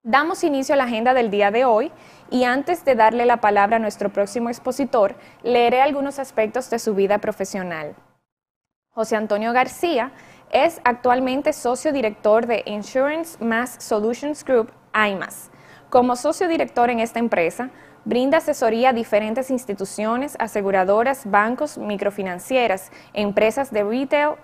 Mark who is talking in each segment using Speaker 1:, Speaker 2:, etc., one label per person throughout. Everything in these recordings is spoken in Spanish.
Speaker 1: Damos inicio a la agenda del día de hoy y antes de darle la palabra a nuestro próximo expositor, leeré algunos aspectos de su vida profesional. José Antonio García es actualmente socio director de Insurance Mass Solutions Group, IMAS. Como socio director en esta empresa, brinda asesoría a diferentes instituciones, aseguradoras, bancos, microfinancieras, empresas de retail,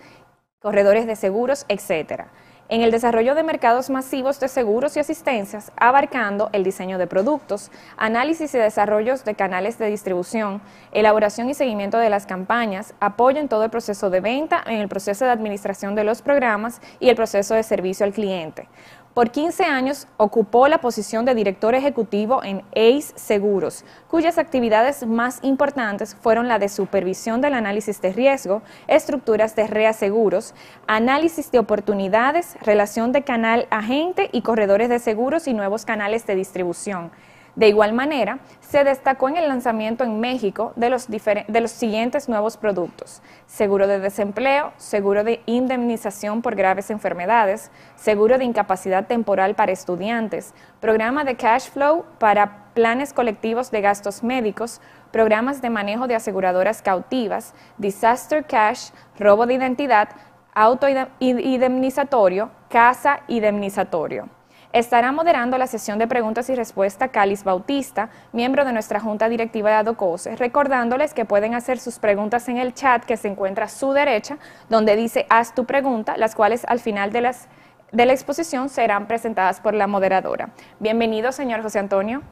Speaker 1: corredores de seguros, etc., en el desarrollo de mercados masivos de seguros y asistencias, abarcando el diseño de productos, análisis y desarrollos de canales de distribución, elaboración y seguimiento de las campañas, apoyo en todo el proceso de venta, en el proceso de administración de los programas y el proceso de servicio al cliente. Por 15 años ocupó la posición de director ejecutivo en ACE Seguros, cuyas actividades más importantes fueron la de supervisión del análisis de riesgo, estructuras de reaseguros, análisis de oportunidades, relación de canal agente y corredores de seguros y nuevos canales de distribución. De igual manera, se destacó en el lanzamiento en México de los siguientes nuevos productos: seguro de desempleo, seguro de indemnización por graves enfermedades, seguro de incapacidad temporal para estudiantes, programa de cash flow para planes colectivos de gastos médicos, programas de manejo de aseguradoras cautivas, disaster cash, robo de identidad, auto indemnizatorio, casa indemnizatorio. Estará moderando la sesión de preguntas y respuestas Cáliz Bautista, miembro de nuestra Junta Directiva de ADOCOSE, recordándoles que pueden hacer sus preguntas en el chat que se encuentra a su derecha, donde dice haz tu pregunta, las cuales al final de la exposición serán presentadas por la moderadora. Bienvenido, señor José Antonio.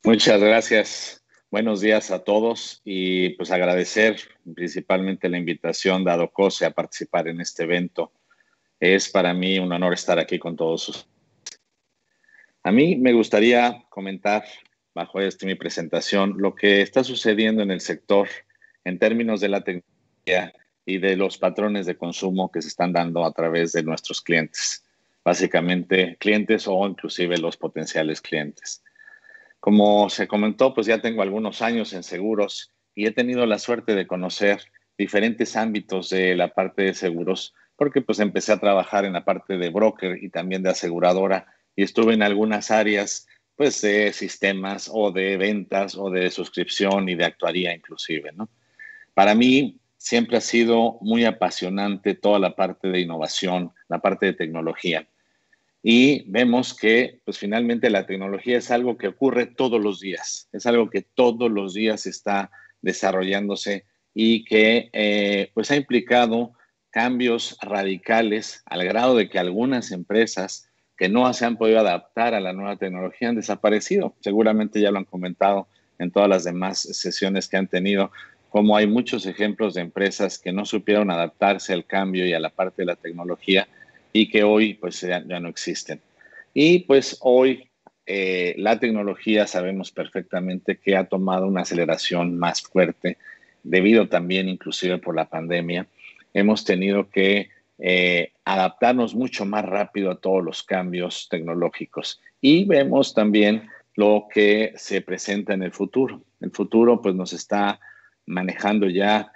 Speaker 2: Muchas gracias. Buenos días a todos y pues agradecer principalmente la invitación de ADOCOSE a participar en este evento. Es para mí un honor estar aquí con todos ustedes. A mí me gustaría comentar, bajo mi presentación, lo que está sucediendo en el sector en términos de la tecnología y de los patrones de consumo que se están dando a través de nuestros clientes. Básicamente, clientes o inclusive los potenciales clientes. Como se comentó, pues ya tengo algunos años en seguros y he tenido la suerte de conocer diferentes ámbitos de la parte de seguros, porque pues empecé a trabajar en la parte de broker y también de aseguradora y estuve en algunas áreas pues de sistemas o de ventas o de suscripción y de actuaría inclusive, ¿no? Para mí siempre ha sido muy apasionante toda la parte de innovación, la parte de tecnología. Y vemos que, pues finalmente la tecnología es algo que ocurre todos los días, es algo que todos los días está desarrollándose y que pues ha implicado cambios radicales al grado de que algunas empresas que no se han podido adaptar a la nueva tecnología han desaparecido. Seguramente ya lo han comentado en todas las demás sesiones que han tenido, como hay muchos ejemplos de empresas que no supieron adaptarse al cambio y a la parte de la tecnología y que hoy pues ya no existen. Y pues hoy la tecnología sabemos perfectamente que ha tomado una aceleración más fuerte debido también inclusive por la pandemia. Hemos tenido que adaptarnos mucho más rápido a todos los cambios tecnológicos y vemos también lo que se presenta en el futuro. El futuro pues nos está manejando ya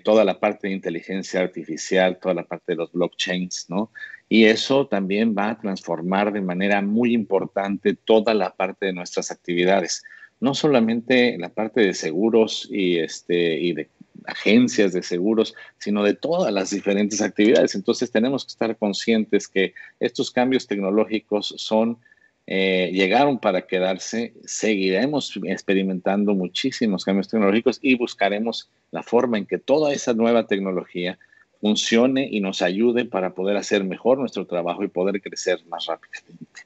Speaker 2: toda la parte de inteligencia artificial, toda la parte de los blockchains, ¿no? Y eso también va a transformar de manera muy importante toda la parte de nuestras actividades. No solamente la parte de seguros y de agencias de seguros, sino de todas las diferentes actividades. Entonces tenemos que estar conscientes que estos cambios tecnológicos llegaron para quedarse. Seguiremos experimentando muchísimos cambios tecnológicos y buscaremos la forma en que toda esa nueva tecnología funcione y nos ayude para poder hacer mejor nuestro trabajo y poder crecer más rápidamente.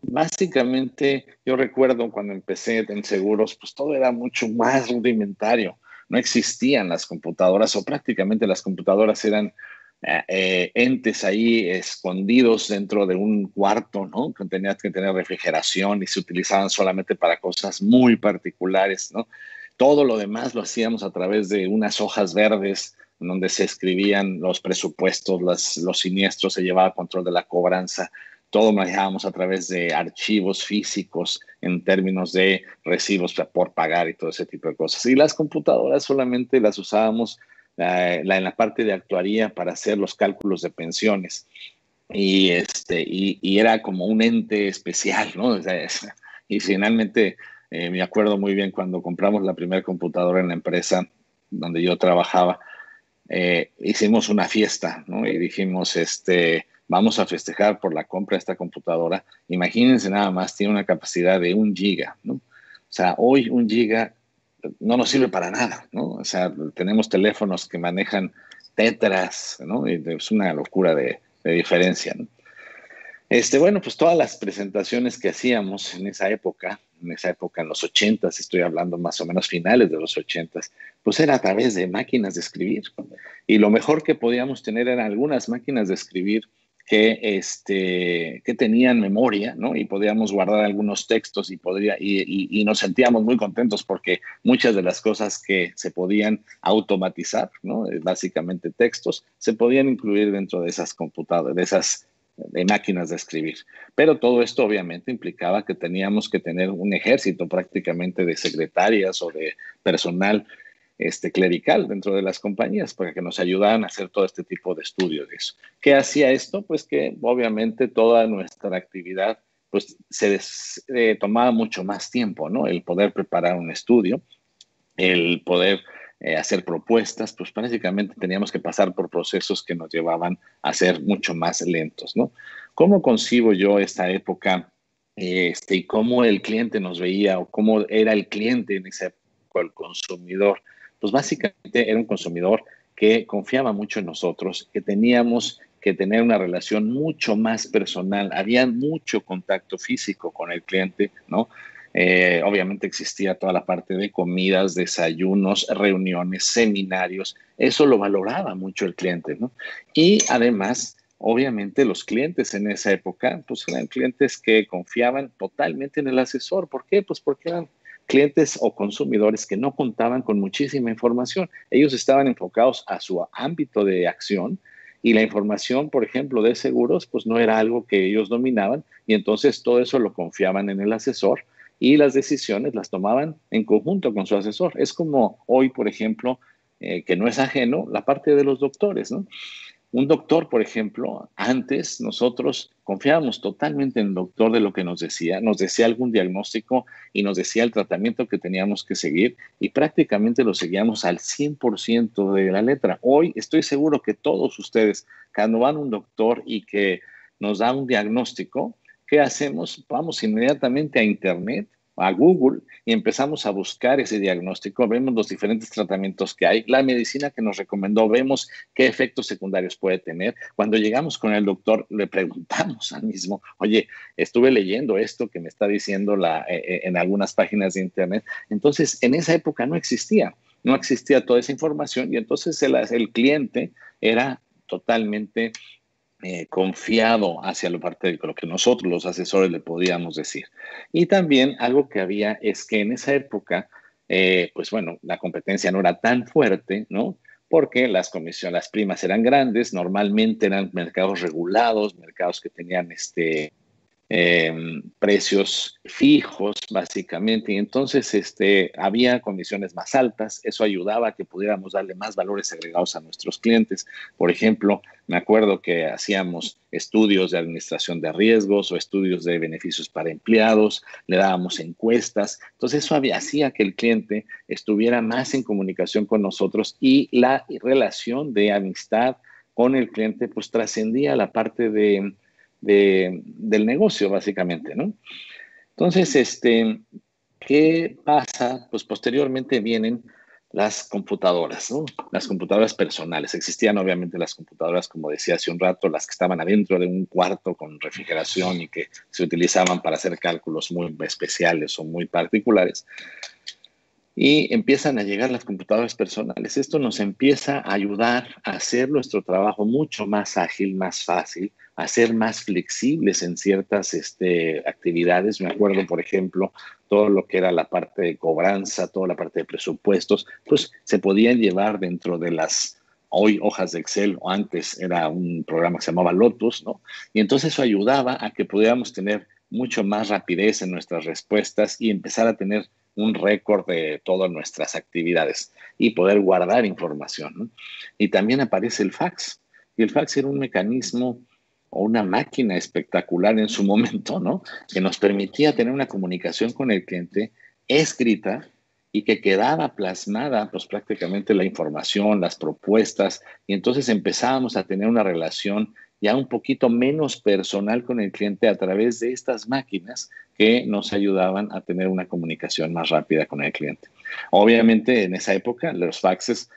Speaker 2: Básicamente, yo recuerdo cuando empecé en seguros, pues todo era mucho más rudimentario. No existían las computadoras o prácticamente las computadoras eran entes ahí escondidos dentro de un cuarto, ¿no? Que tenías que tener refrigeración y se utilizaban solamente para cosas muy particulares, ¿no? Todo lo demás lo hacíamos a través de unas hojas verdes donde se escribían los presupuestos, los siniestros, se llevaba control de la cobranza. Todo manejábamos a través de archivos físicos en términos de recibos por pagar y todo ese tipo de cosas. Y las computadoras solamente las usábamos en la parte de actuaría para hacer los cálculos de pensiones. y era como un ente especial, ¿no? O sea, y finalmente me acuerdo muy bien cuando compramos la primera computadora en la empresa donde yo trabajaba, hicimos una fiesta, ¿no? Y dijimos, vamos a festejar por la compra de esta computadora. Imagínense nada más, tiene una capacidad de 1 giga, ¿no? O sea, hoy 1 giga no nos sirve para nada, ¿no? O sea, tenemos teléfonos que manejan tetras, ¿no? Y es una locura de diferencia, ¿no? Bueno, pues todas las presentaciones que hacíamos en esa época en los ochentas, estoy hablando más o menos finales de los ochentas, pues era a través de máquinas de escribir. Y lo mejor que podíamos tener eran algunas máquinas de escribir que tenían memoria, ¿no? Y podíamos guardar algunos textos y nos sentíamos muy contentos porque muchas de las cosas que se podían automatizar, ¿no? Básicamente textos, se podían incluir dentro de esas computadoras, de máquinas de escribir. Pero todo esto obviamente implicaba que teníamos que tener un ejército prácticamente de secretarias o de personal clerical dentro de las compañías para que nos ayudaran a hacer todo este tipo de estudios de eso. ¿Qué hacía esto? Pues que obviamente toda nuestra actividad pues tomaba mucho más tiempo, ¿no? El poder preparar un estudio, el poder hacer propuestas, pues prácticamente teníamos que pasar por procesos que nos llevaban a ser mucho más lentos, ¿no? ¿Cómo concibo yo esta época y cómo el cliente nos veía o cómo era el cliente en esa época, el consumidor? Pues básicamente era un consumidor que confiaba mucho en nosotros, que teníamos que tener una relación mucho más personal, había mucho contacto físico con el cliente, ¿no? Obviamente existía toda la parte de comidas, desayunos, reuniones, seminarios. Eso lo valoraba mucho el cliente, ¿no? Y además, obviamente, los clientes en esa época, pues eran clientes que confiaban totalmente en el asesor. ¿Por qué? Pues porque eran clientes o consumidores que no contaban con muchísima información. Ellos estaban enfocados a su ámbito de acción y la información, por ejemplo, de seguros, pues no era algo que ellos dominaban y entonces todo eso lo confiaban en el asesor y las decisiones las tomaban en conjunto con su asesor. Es como hoy, por ejemplo, que no es ajeno la parte de los doctores, ¿no? Un doctor, por ejemplo, antes nosotros confiábamos totalmente en el doctor de lo que nos decía algún diagnóstico y nos decía el tratamiento que teníamos que seguir y prácticamente lo seguíamos al 100% de la letra. Hoy estoy seguro que todos ustedes, cuando van a un doctor y que nos da un diagnóstico, ¿qué hacemos? Vamos inmediatamente a Internet, a Google, y empezamos a buscar ese diagnóstico, vemos los diferentes tratamientos que hay, la medicina que nos recomendó, vemos qué efectos secundarios puede tener. Cuando llegamos con el doctor, le preguntamos al mismo, oye, estuve leyendo esto que me está diciendo en algunas páginas de Internet. Entonces, en esa época no existía toda esa información y entonces el cliente era totalmente confiado hacia la parte de lo que nosotros, los asesores, le podíamos decir. Y también algo que había es que en esa época, pues bueno, la competencia no era tan fuerte, ¿no? Porque las primas eran grandes, normalmente eran mercados regulados, mercados que tenían precios fijos, básicamente, y entonces había condiciones más altas, eso ayudaba a que pudiéramos darle más valores agregados a nuestros clientes. Por ejemplo, me acuerdo que hacíamos estudios de administración de riesgos o estudios de beneficios para empleados, le dábamos encuestas, entonces eso hacía que el cliente estuviera más en comunicación con nosotros y la relación de amistad con el cliente pues trascendía la parte del negocio, básicamente, ¿no? Entonces, ¿qué pasa? Pues posteriormente vienen las computadoras, ¿no? Las computadoras personales. Existían obviamente las computadoras, como decía hace un rato, las que estaban adentro de un cuarto con refrigeración y que se utilizaban para hacer cálculos muy especiales o muy particulares. Y empiezan a llegar las computadoras personales. Esto nos empieza a ayudar a hacer nuestro trabajo mucho más ágil, más fácil, a ser más flexibles en ciertas actividades. Me acuerdo, por ejemplo, todo lo que era la parte de cobranza, toda la parte de presupuestos, pues se podían llevar dentro de las hoy hojas de Excel, o antes era un programa que se llamaba Lotus, ¿no? Y entonces eso ayudaba a que pudiéramos tener mucho más rapidez en nuestras respuestas y empezar a tener un récord de todas nuestras actividades y poder guardar información, ¿no? Y también aparece el fax. Y el fax era un mecanismo o una máquina espectacular en su momento, ¿no? Que nos permitía tener una comunicación con el cliente escrita y que quedaba plasmada, pues prácticamente la información, las propuestas, y entonces empezábamos a tener una relación ya un poquito menos personal con el cliente a través de estas máquinas que nos ayudaban a tener una comunicación más rápida con el cliente. Obviamente, en esa época, los faxes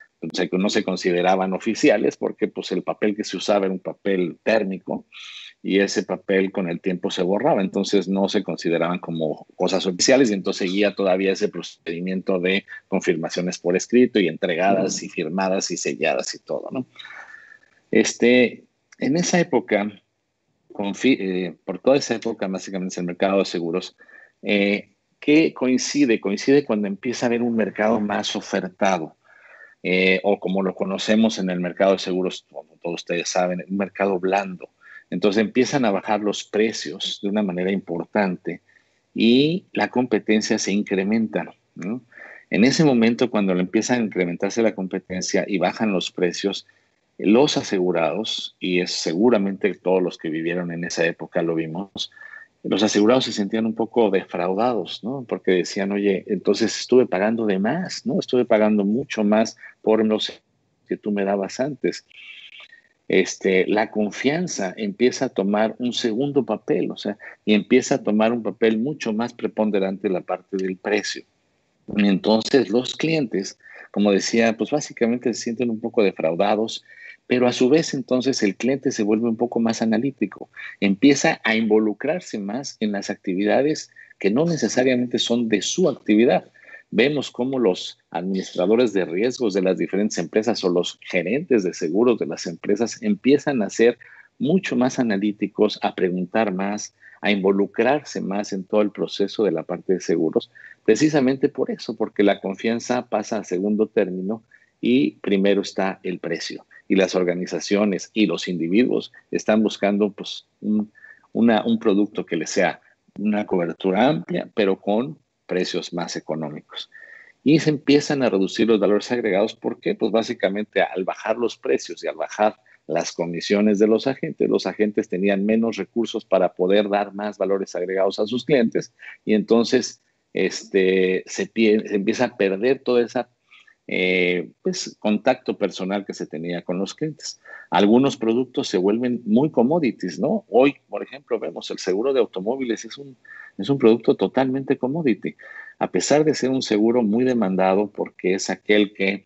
Speaker 2: no se consideraban oficiales porque pues, el papel que se usaba era un papel térmico y ese papel con el tiempo se borraba, entonces no se consideraban como cosas oficiales y entonces seguía todavía ese procedimiento de confirmaciones por escrito y entregadas y firmadas y selladas y todo, ¿no? En esa época, por toda esa época, básicamente es el mercado de seguros, ¿qué coincide? Coincide cuando empieza a haber un mercado más ofertado, o como lo conocemos en el mercado de seguros, como todos ustedes saben, un mercado blando. Entonces empiezan a bajar los precios de una manera importante y la competencia se incrementa, ¿no? En ese momento, cuando empieza a incrementarse la competencia y bajan los precios, los asegurados, y es seguramente todos los que vivieron en esa época lo vimos, los asegurados se sentían un poco defraudados, ¿no? Porque decían, oye, entonces estuve pagando de más, ¿no? Estuve pagando mucho más por los que tú me dabas antes. La confianza empieza a tomar un segundo papel, o sea, y empieza a tomar un papel mucho más preponderante en la parte del precio. Y entonces los clientes, como decía, pues básicamente se sienten un poco defraudados, pero a su vez entonces el cliente se vuelve un poco más analítico, empieza a involucrarse más en las actividades que no necesariamente son de su actividad. Vemos cómo los administradores de riesgos de las diferentes empresas o los gerentes de seguros de las empresas empiezan a ser mucho más analíticos, a preguntar más, a involucrarse más en todo el proceso de la parte de seguros, precisamente por eso, porque la confianza pasa a segundo término y primero está el precio. Y las organizaciones y los individuos están buscando pues, un producto que les sea una cobertura amplia, pero con precios más económicos. Y se empiezan a reducir los valores agregados. ¿Por qué? Pues básicamente al bajar los precios y al bajar las comisiones de los agentes tenían menos recursos para poder dar más valores agregados a sus clientes y entonces se empieza a perder toda esa pues, contacto personal que se tenía con los clientes. Algunos productos se vuelven muy commodities, ¿no? Hoy, por ejemplo, vemos el seguro de automóviles, es un producto totalmente commodity, a pesar de ser un seguro muy demandado porque es aquel que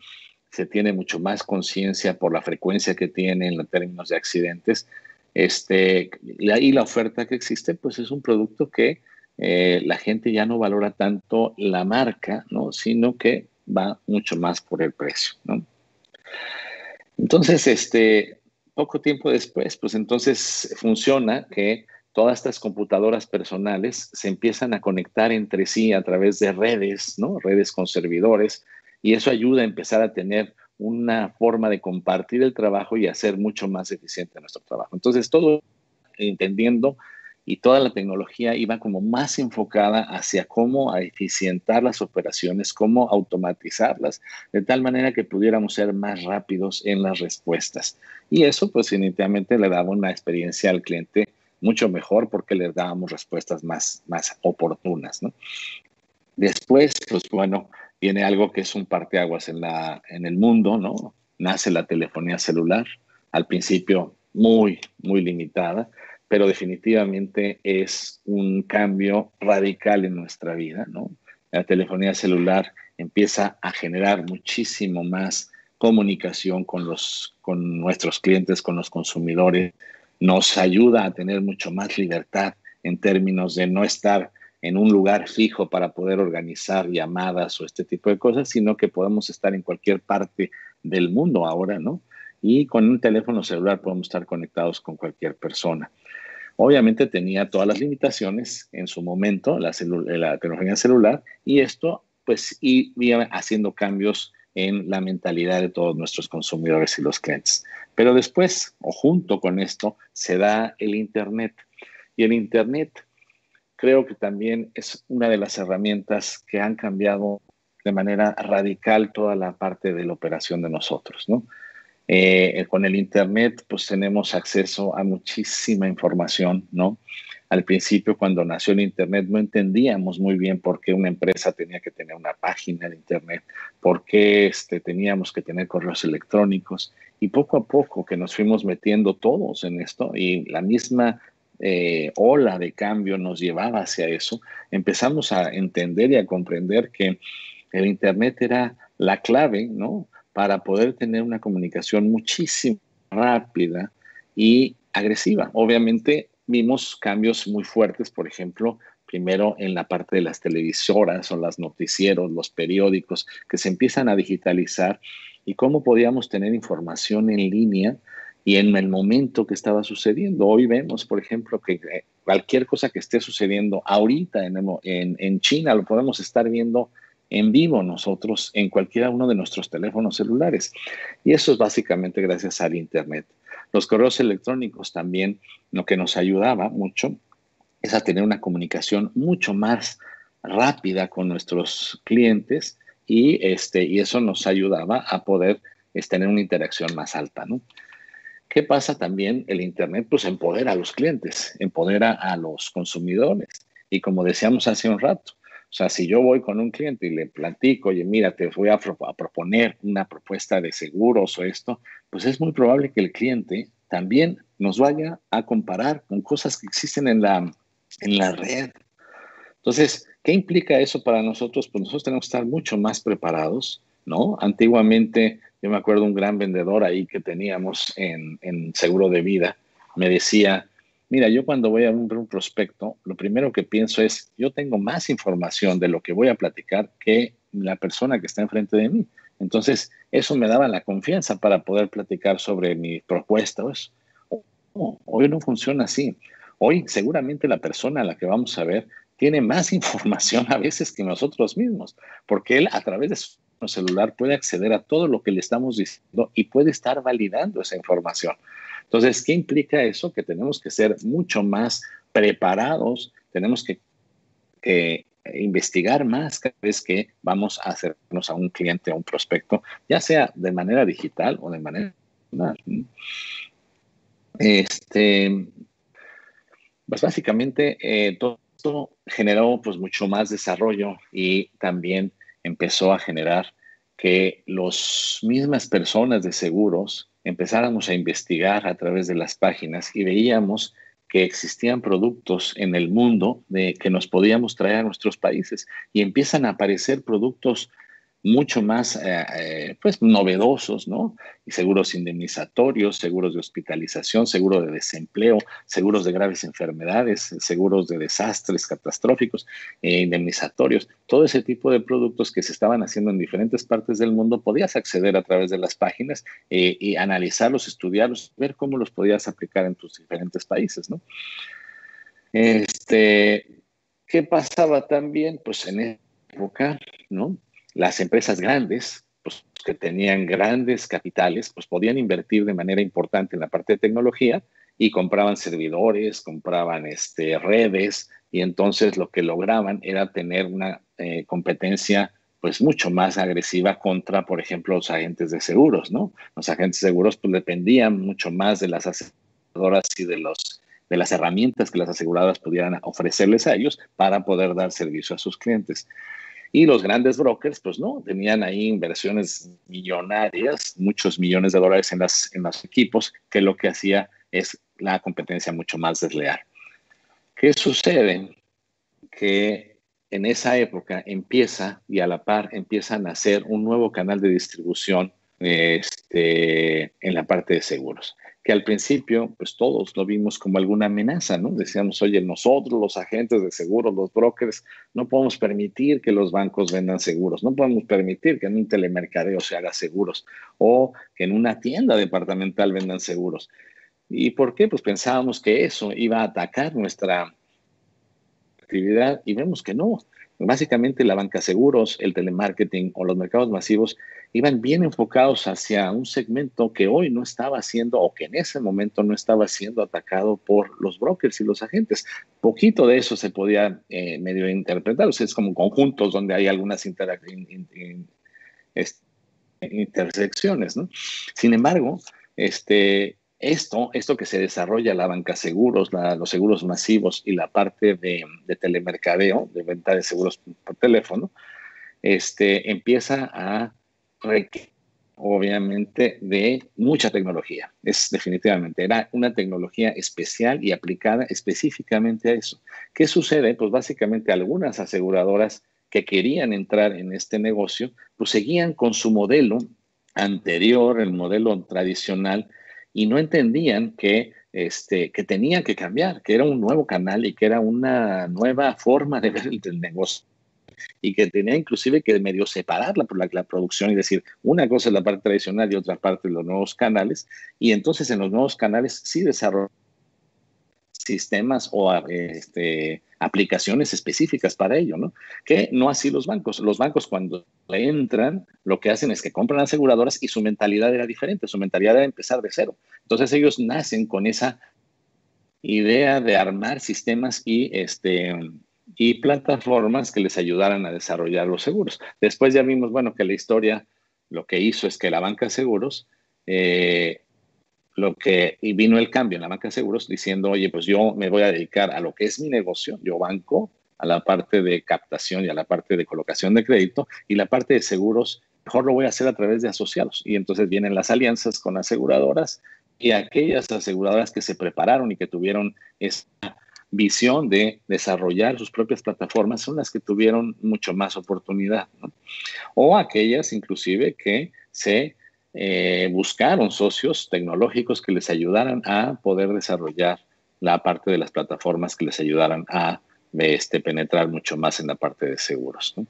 Speaker 2: se tiene mucho más conciencia por la frecuencia que tiene en términos de accidentes. Y la oferta que existe, pues es un producto que la gente ya no valora tanto la marca, ¿no? Sino que va mucho más por el precio, ¿no? Entonces, poco tiempo después, pues entonces funciona que todas estas computadoras personales se empiezan a conectar entre sí a través de redes, ¿no? Redes con servidores, y eso ayuda a empezar a tener una forma de compartir el trabajo y hacer mucho más eficiente nuestro trabajo. Entonces, todo entendiendo y toda la tecnología iba como más enfocada hacia cómo eficientar las operaciones, cómo automatizarlas, de tal manera que pudiéramos ser más rápidos en las respuestas. Y eso, pues, definitivamente le daba una experiencia al cliente mucho mejor porque le dábamos respuestas más oportunas, ¿no? Después, pues bueno, viene algo que es un parteaguas en el mundo, ¿no? Nace la telefonía celular, al principio muy limitada, pero definitivamente es un cambio radical en nuestra vida, ¿no? La telefonía celular empieza a generar muchísimo más comunicación con nuestros clientes, con los consumidores, nos ayuda a tener mucho más libertad en términos de no estar en un lugar fijo para poder organizar llamadas o este tipo de cosas, sino que podemos estar en cualquier parte del mundo ahora, ¿no? Y con un teléfono celular podemos estar conectados con cualquier persona. Obviamente tenía todas las limitaciones en su momento, la tecnología celular, y esto pues iba haciendo cambios en la mentalidad de todos nuestros consumidores y los clientes. Pero después, o junto con esto, se da el Internet. Y el Internet creo que también es una de las herramientas que han cambiado de manera radical toda la parte de la operación de nosotros, ¿no? Con el Internet, pues tenemos acceso a muchísima información, ¿no? Al principio, cuando nació el Internet, no entendíamos muy bien por qué una empresa tenía que tener una página de Internet, por qué teníamos que tener correos electrónicos. Y poco a poco que nos fuimos metiendo todos en esto y la misma ola de cambio nos llevaba hacia eso, empezamos a entender y a comprender que el Internet era la clave, ¿no? Para poder tener una comunicación muchísimo rápida y agresiva. Obviamente vimos cambios muy fuertes, por ejemplo, primero en la parte de las televisoras o los noticieros, los periódicos, que se empiezan a digitalizar y cómo podíamos tener información en línea y en el momento que estaba sucediendo. Hoy vemos, por ejemplo, que cualquier cosa que esté sucediendo ahorita en China lo podemos estar viendo en vivo nosotros en cualquiera uno de nuestros teléfonos celulares. Y eso es básicamente gracias al Internet. Los correos electrónicos también, lo que nos ayudaba mucho es a tener una comunicación mucho más rápida con nuestros clientes y eso nos ayudaba a poder tener una interacción más alta, ¿no? ¿Qué pasa también? El Internet pues empodera a los clientes, empodera a los consumidores. Y como decíamos hace un rato, o sea, si yo voy con un cliente y le platico, oye, mira, te voy a proponer una propuesta de seguros o esto, pues es muy probable que el cliente también nos vaya a comparar con cosas que existen en la red. Entonces, ¿qué implica eso para nosotros? Pues nosotros tenemos que estar mucho más preparados, ¿no? Antiguamente, yo me acuerdo un gran vendedor ahí que teníamos en seguro de vida, me decía, mira, yo cuando voy a un prospecto, lo primero que pienso es, yo tengo más información de lo que voy a platicar que la persona que está enfrente de mí. Entonces, eso me daba la confianza para poder platicar sobre mis propuestas. Hoy no funciona así. Hoy seguramente la persona a la que vamos a ver tiene más información a veces que nosotros mismos, porque él a través de su celular puede acceder a todo lo que le estamos diciendo y puede estar validando esa información. Entonces, ¿qué implica eso? Que tenemos que ser mucho más preparados, tenemos que investigar más cada vez que vamos a acercarnos a un cliente o un prospecto, ya sea de manera digital o de manera personal. Este, pues básicamente todo esto generó pues mucho más desarrollo y también empezó a generar que las mismas personas de seguros empezáramos a investigar a través de las páginas y veíamos que existían productos en el mundo que nos podíamos traer a nuestros países y empiezan a aparecer productos mucho más pues novedosos, ¿no? Y seguros indemnizatorios, seguros de hospitalización, seguro de desempleo, seguros de graves enfermedades, seguros de desastres catastróficos, indemnizatorios, todo ese tipo de productos que se estaban haciendo en diferentes partes del mundo, podías acceder a través de las páginas y analizarlos, estudiarlos, ver cómo los podías aplicar en tus diferentes países, ¿no? ¿Qué pasaba también? Pues en esa época, ¿no? Las empresas grandes, pues que tenían grandes capitales, pues podían invertir de manera importante en la parte de tecnología y compraban servidores, compraban redes y entonces lo que lograban era tener una competencia pues mucho más agresiva contra, por ejemplo, los agentes de seguros, ¿no? Los agentes de seguros pues dependían mucho más de las aseguradoras y de las herramientas que las aseguradoras pudieran ofrecerles a ellos para poder dar servicio a sus clientes. Y los grandes brokers, pues no, tenían ahí inversiones millonarias, muchos millones de dólares en los equipos, que lo que hacía es la competencia mucho más desleal. ¿Qué sucede? Que en esa época empieza y a la par empieza a nacer un nuevo canal de distribución en la parte de seguros, que al principio pues todos lo vimos como alguna amenaza, ¿no? Decíamos, oye, nosotros los agentes de seguros, los brokers, no podemos permitir que los bancos vendan seguros, no podemos permitir que en un telemercadeo se haga seguros o que en una tienda departamental vendan seguros. ¿Y por qué? Pues pensábamos que eso iba a atacar nuestra actividad y vemos que no. Básicamente la banca seguros, el telemarketing o los mercados masivos iban bien enfocados hacia un segmento que hoy no estaba siendo o que en ese momento no estaba siendo atacado por los brokers y los agentes. Poquito de eso se podía medio interpretar, o sea, es como conjuntos donde hay algunas interacciones intersecciones, ¿no? Sin embargo, esto que se desarrolla, la banca seguros, los seguros masivos y la parte de telemercadeo, de venta de seguros por teléfono, empieza a requerir, obviamente, de mucha tecnología. Definitivamente, era una tecnología especial y aplicada específicamente a eso. ¿Qué sucede? Pues básicamente algunas aseguradoras que querían entrar en este negocio, pues seguían con su modelo anterior, el modelo tradicional, y no entendían que tenían que cambiar, que era un nuevo canal y que era una nueva forma de ver el negocio y que tenía inclusive que medio separar la producción y decir, una cosa es la parte tradicional y otra parte de los nuevos canales, y entonces en los nuevos canales sí desarrollar sistemas o aplicaciones específicas para ello, ¿no? Que no así los bancos. Los bancos cuando entran, lo que hacen es que compran aseguradoras y su mentalidad era diferente, su mentalidad era empezar de cero. Entonces ellos nacen con esa idea de armar sistemas y plataformas que les ayudaran a desarrollar los seguros. Después ya vimos, bueno, que la historia lo que hizo es que la banca de seguros, y vino el cambio en la banca de seguros diciendo, oye, pues yo me voy a dedicar a lo que es mi negocio, yo banco, a la parte de captación y a la parte de colocación de crédito, y la parte de seguros, mejor lo voy a hacer a través de asociados. Y entonces vienen las alianzas con aseguradoras y aquellas aseguradoras que se prepararon y que tuvieron esa visión de desarrollar sus propias plataformas son las que tuvieron mucho más oportunidad, ¿no? O aquellas inclusive que se buscaron socios tecnológicos que les ayudaran a poder desarrollar la parte de las plataformas que les ayudaran a penetrar mucho más en la parte de seguros, ¿no?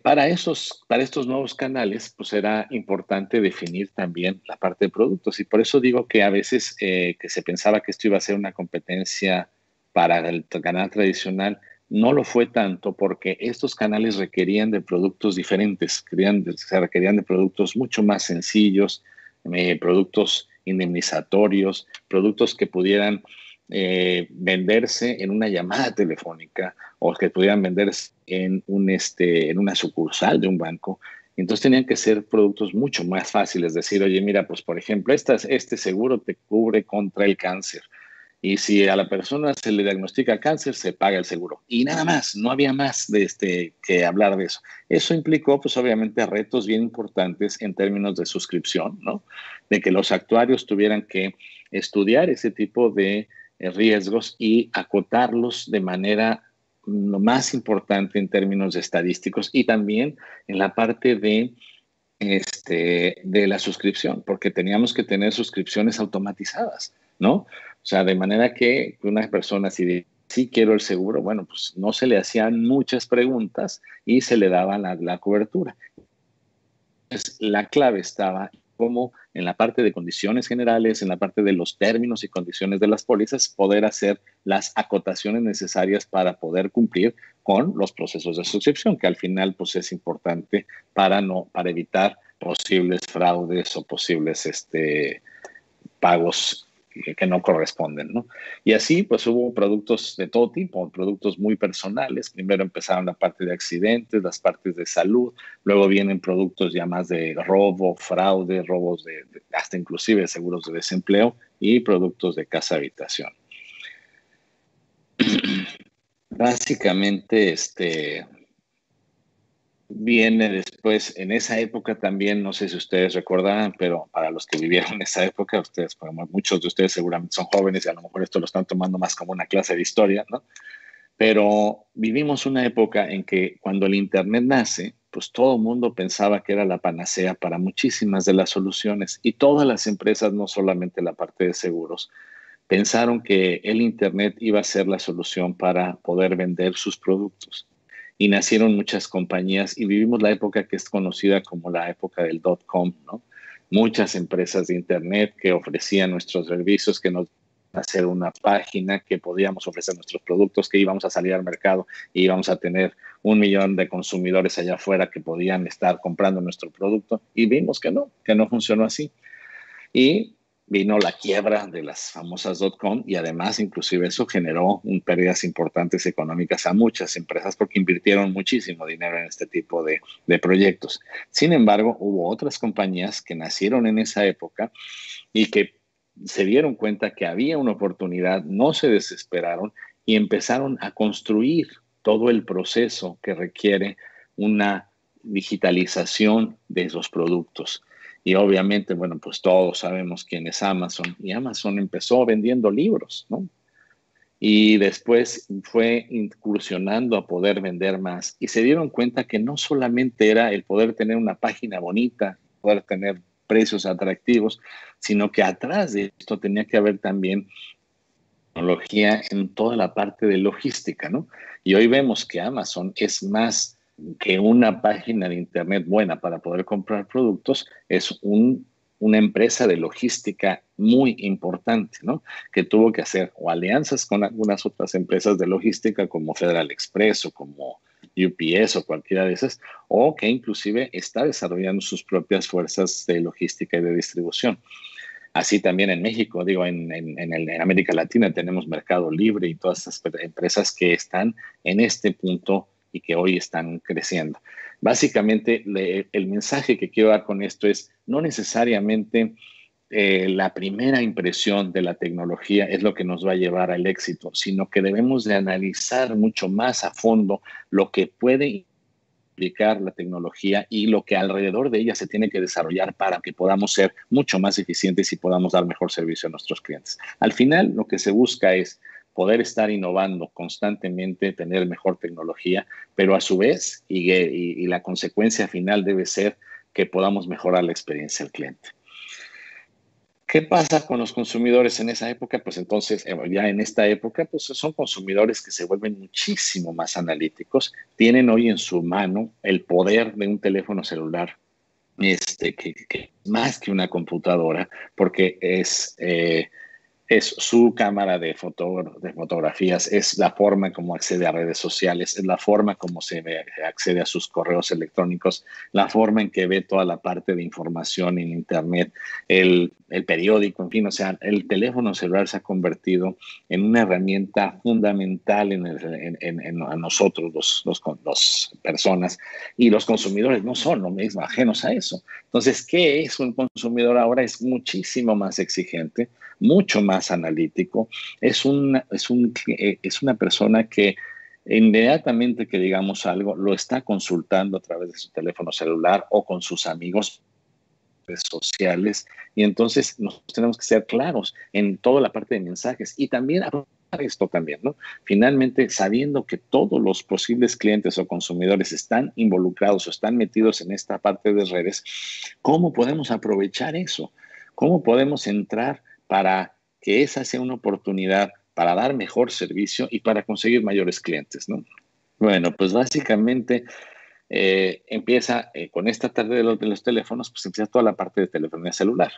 Speaker 2: Para estos nuevos canales, pues era importante definir también la parte de productos, y por eso digo que a veces que se pensaba que esto iba a ser una competencia para el canal tradicional, no lo fue tanto porque estos canales requerían de productos diferentes, se requerían de productos mucho más sencillos, productos indemnizatorios, productos que pudieran venderse en una llamada telefónica o que pudieran venderse en una sucursal de un banco. Entonces tenían que ser productos mucho más fáciles. Decir, oye, mira, pues por ejemplo, este seguro te cubre contra el cáncer. Y si a la persona se le diagnostica cáncer, se paga el seguro. Y nada más, no había más que hablar de eso. Eso implicó, pues obviamente, retos bien importantes en términos de suscripción, ¿no? De que los actuarios tuvieran que estudiar ese tipo de riesgos y acotarlos de manera lo más importante en términos estadísticos y también en la parte de la suscripción, porque teníamos que tener suscripciones automatizadas, ¿no? O sea, de manera que una persona si dice, sí quiero el seguro, bueno, pues no se le hacían muchas preguntas y se le daba la cobertura. Entonces, la clave estaba como en la parte de condiciones generales, en la parte de los términos y condiciones de las pólizas, poder hacer las acotaciones necesarias para poder cumplir con los procesos de suscripción, que al final pues es importante para evitar posibles fraudes o posibles pagos que no corresponden, ¿no? Y así, pues hubo productos de todo tipo, productos muy personales. Primero empezaron la parte de accidentes, las partes de salud, luego vienen productos ya más de robo, fraude, robos hasta inclusive seguros de desempleo y productos de casa habitación. Básicamente, viene después, en esa época también, no sé si ustedes recordarán, pero para los que vivieron esa época, ustedes, muchos de ustedes seguramente son jóvenes y a lo mejor esto lo están tomando más como una clase de historia, ¿no? Pero vivimos una época en que cuando el Internet nace, pues todo el mundo pensaba que era la panacea para muchísimas de las soluciones y todas las empresas, no solamente la parte de seguros, pensaron que el Internet iba a ser la solución para poder vender sus productos y nacieron muchas compañías y vivimos la época que es conocida como la época del .com, ¿no? Muchas empresas de Internet que ofrecían nuestros servicios, que nos hacer una página, que podíamos ofrecer nuestros productos, que íbamos a salir al mercado y íbamos a tener 1 millón de consumidores allá afuera que podían estar comprando nuestro producto y vimos que no funcionó así. Y vino la quiebra de las famosas .com y además inclusive eso generó pérdidas importantes económicas a muchas empresas porque invirtieron muchísimo dinero en este tipo de proyectos. Sin embargo, hubo otras compañías que nacieron en esa época y que se dieron cuenta que había una oportunidad, no se desesperaron y empezaron a construir todo el proceso que requiere una digitalización de esos productos. Y obviamente, bueno, pues todos sabemos quién es Amazon. Y Amazon empezó vendiendo libros, ¿no? Y después fue incursionando a poder vender más. Y se dieron cuenta que no solamente era el poder tener una página bonita, poder tener precios atractivos, sino que atrás de esto tenía que haber también tecnología en toda la parte de logística, ¿no? Y hoy vemos que Amazon es más que una página de Internet buena para poder comprar productos, es una empresa de logística muy importante, ¿no? Que tuvo que hacer o alianzas con algunas otras empresas de logística como Federal Express o como UPS o cualquiera de esas, o que inclusive está desarrollando sus propias fuerzas de logística y de distribución. Así también en México, digo, en América Latina tenemos Mercado Libre y todas esas empresas que están en este punto y que hoy están creciendo. Básicamente, el mensaje que quiero dar con esto es no necesariamente la primera impresión de la tecnología es lo que nos va a llevar al éxito, sino que debemos de analizar mucho más a fondo lo que puede aplicar la tecnología y lo que alrededor de ella se tiene que desarrollar para que podamos ser mucho más eficientes y podamos dar mejor servicio a nuestros clientes. Al final, lo que se busca es poder estar innovando constantemente, tener mejor tecnología, pero a su vez, y la consecuencia final debe ser que podamos mejorar la experiencia del cliente. ¿Qué pasa con los consumidores en esa época? Pues entonces, ya en esta época, pues son consumidores que se vuelven muchísimo más analíticos, tienen hoy en su mano el poder de un teléfono celular, que más que una computadora, porque es su cámara de fotografías, es la forma como accede a redes sociales, es la forma como accede a sus correos electrónicos, la forma en que ve toda la parte de información en Internet, el periódico, en fin, o sea, el teléfono celular se ha convertido en una herramienta fundamental en nosotros, los personas, y los consumidores no son lo mismo, ajenos a eso. Entonces, ¿qué es un consumidor ahora? Es muchísimo más exigente, mucho más analítico, es una persona que inmediatamente que digamos algo, lo está consultando a través de su teléfono celular o con sus amigos sociales, y entonces nos tenemos que ser claros en toda la parte de mensajes y también esto también, ¿no? Finalmente, sabiendo que todos los posibles clientes o consumidores están involucrados o están metidos en esta parte de redes, ¿cómo podemos aprovechar eso? ¿Cómo podemos entrar para que esa sea una oportunidad para dar mejor servicio y para conseguir mayores clientes, ¿no? Bueno, pues básicamente empieza con esta tarde de los teléfonos, pues empieza toda la parte de telefonía celular.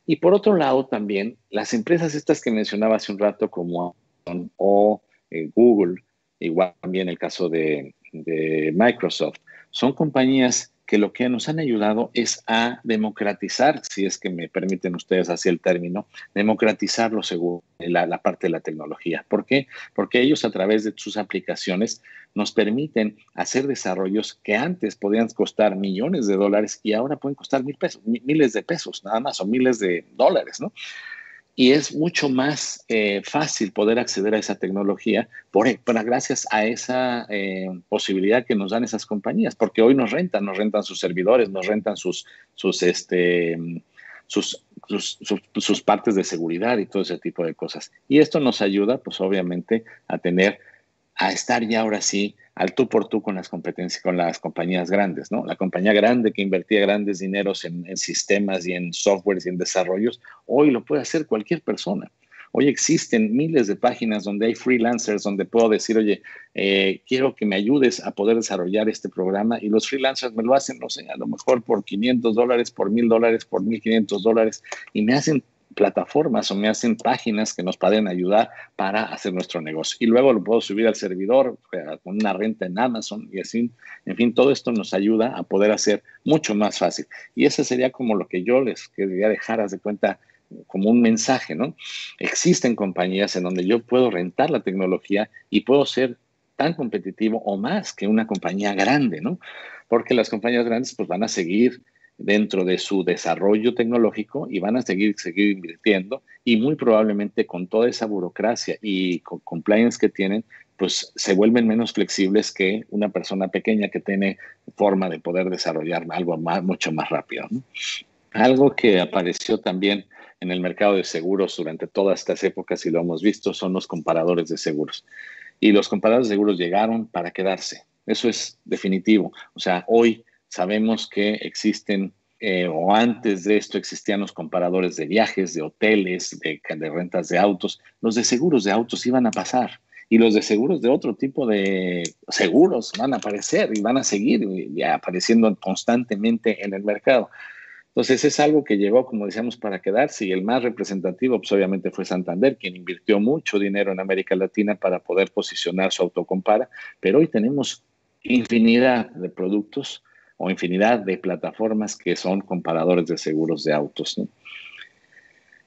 Speaker 2: Y por otro lado también, las empresas estas que mencionaba hace un rato como Amazon o Google, igual también el caso de Microsoft, son compañías que lo que nos han ayudado es a democratizar, si es que me permiten ustedes así el término, democratizar lo seguro, la parte de la tecnología. ¿Por qué? Porque ellos a través de sus aplicaciones nos permiten hacer desarrollos que antes podían costar millones de dólares y ahora pueden costar miles de pesos nada más, o miles de dólares, ¿no? Y es mucho más fácil poder acceder a esa tecnología gracias a esa posibilidad que nos dan esas compañías, porque hoy nos rentan sus servidores, nos rentan sus partes de seguridad y todo ese tipo de cosas. Y esto nos ayuda, pues obviamente, a estar ya ahora sí al tú por tú con las competencias, con las compañías grandes, ¿no? La compañía grande que invertía grandes dineros en sistemas y en softwares y en desarrollos, hoy lo puede hacer cualquier persona. Hoy existen miles de páginas donde hay freelancers, donde puedo decir, oye, quiero que me ayudes a poder desarrollar este programa, y los freelancers me lo hacen, no sé, a lo mejor por $500, por $1,000, por $1,500, y me hacen plataformas o me hacen páginas que nos pueden ayudar para hacer nuestro negocio. Y luego lo puedo subir al servidor con una renta en Amazon y así. En fin, todo esto nos ayuda a poder hacer mucho más fácil. Y eso sería como lo que yo les quería dejar, haz de cuenta, como un mensaje, ¿no? Existen compañías en donde yo puedo rentar la tecnología y puedo ser tan competitivo o más que una compañía grande, ¿no? Porque las compañías grandes pues van a seguir dentro de su desarrollo tecnológico y van a seguir invirtiendo y muy probablemente con toda esa burocracia y con compliance que tienen, pues se vuelven menos flexibles que una persona pequeña que tiene forma de poder desarrollar algo mucho más rápido, ¿no? Algo que apareció también en el mercado de seguros durante todas estas épocas y lo hemos visto son los comparadores de seguros. Y los comparadores de seguros llegaron para quedarse. Eso es definitivo. O sea, hoy sabemos que existen, o antes de esto existían los comparadores de viajes, de hoteles, de rentas de autos. Los de seguros de autos iban a pasar. Y los de seguros de otro tipo de seguros van a aparecer y van a seguir apareciendo constantemente en el mercado. Entonces es algo que llegó, como decíamos, para quedarse y el más representativo, pues obviamente fue Santander, quien invirtió mucho dinero en América Latina para poder posicionar su autocompara, pero hoy tenemos infinidad de productos o infinidad de plataformas que son comparadores de seguros de autos, ¿no?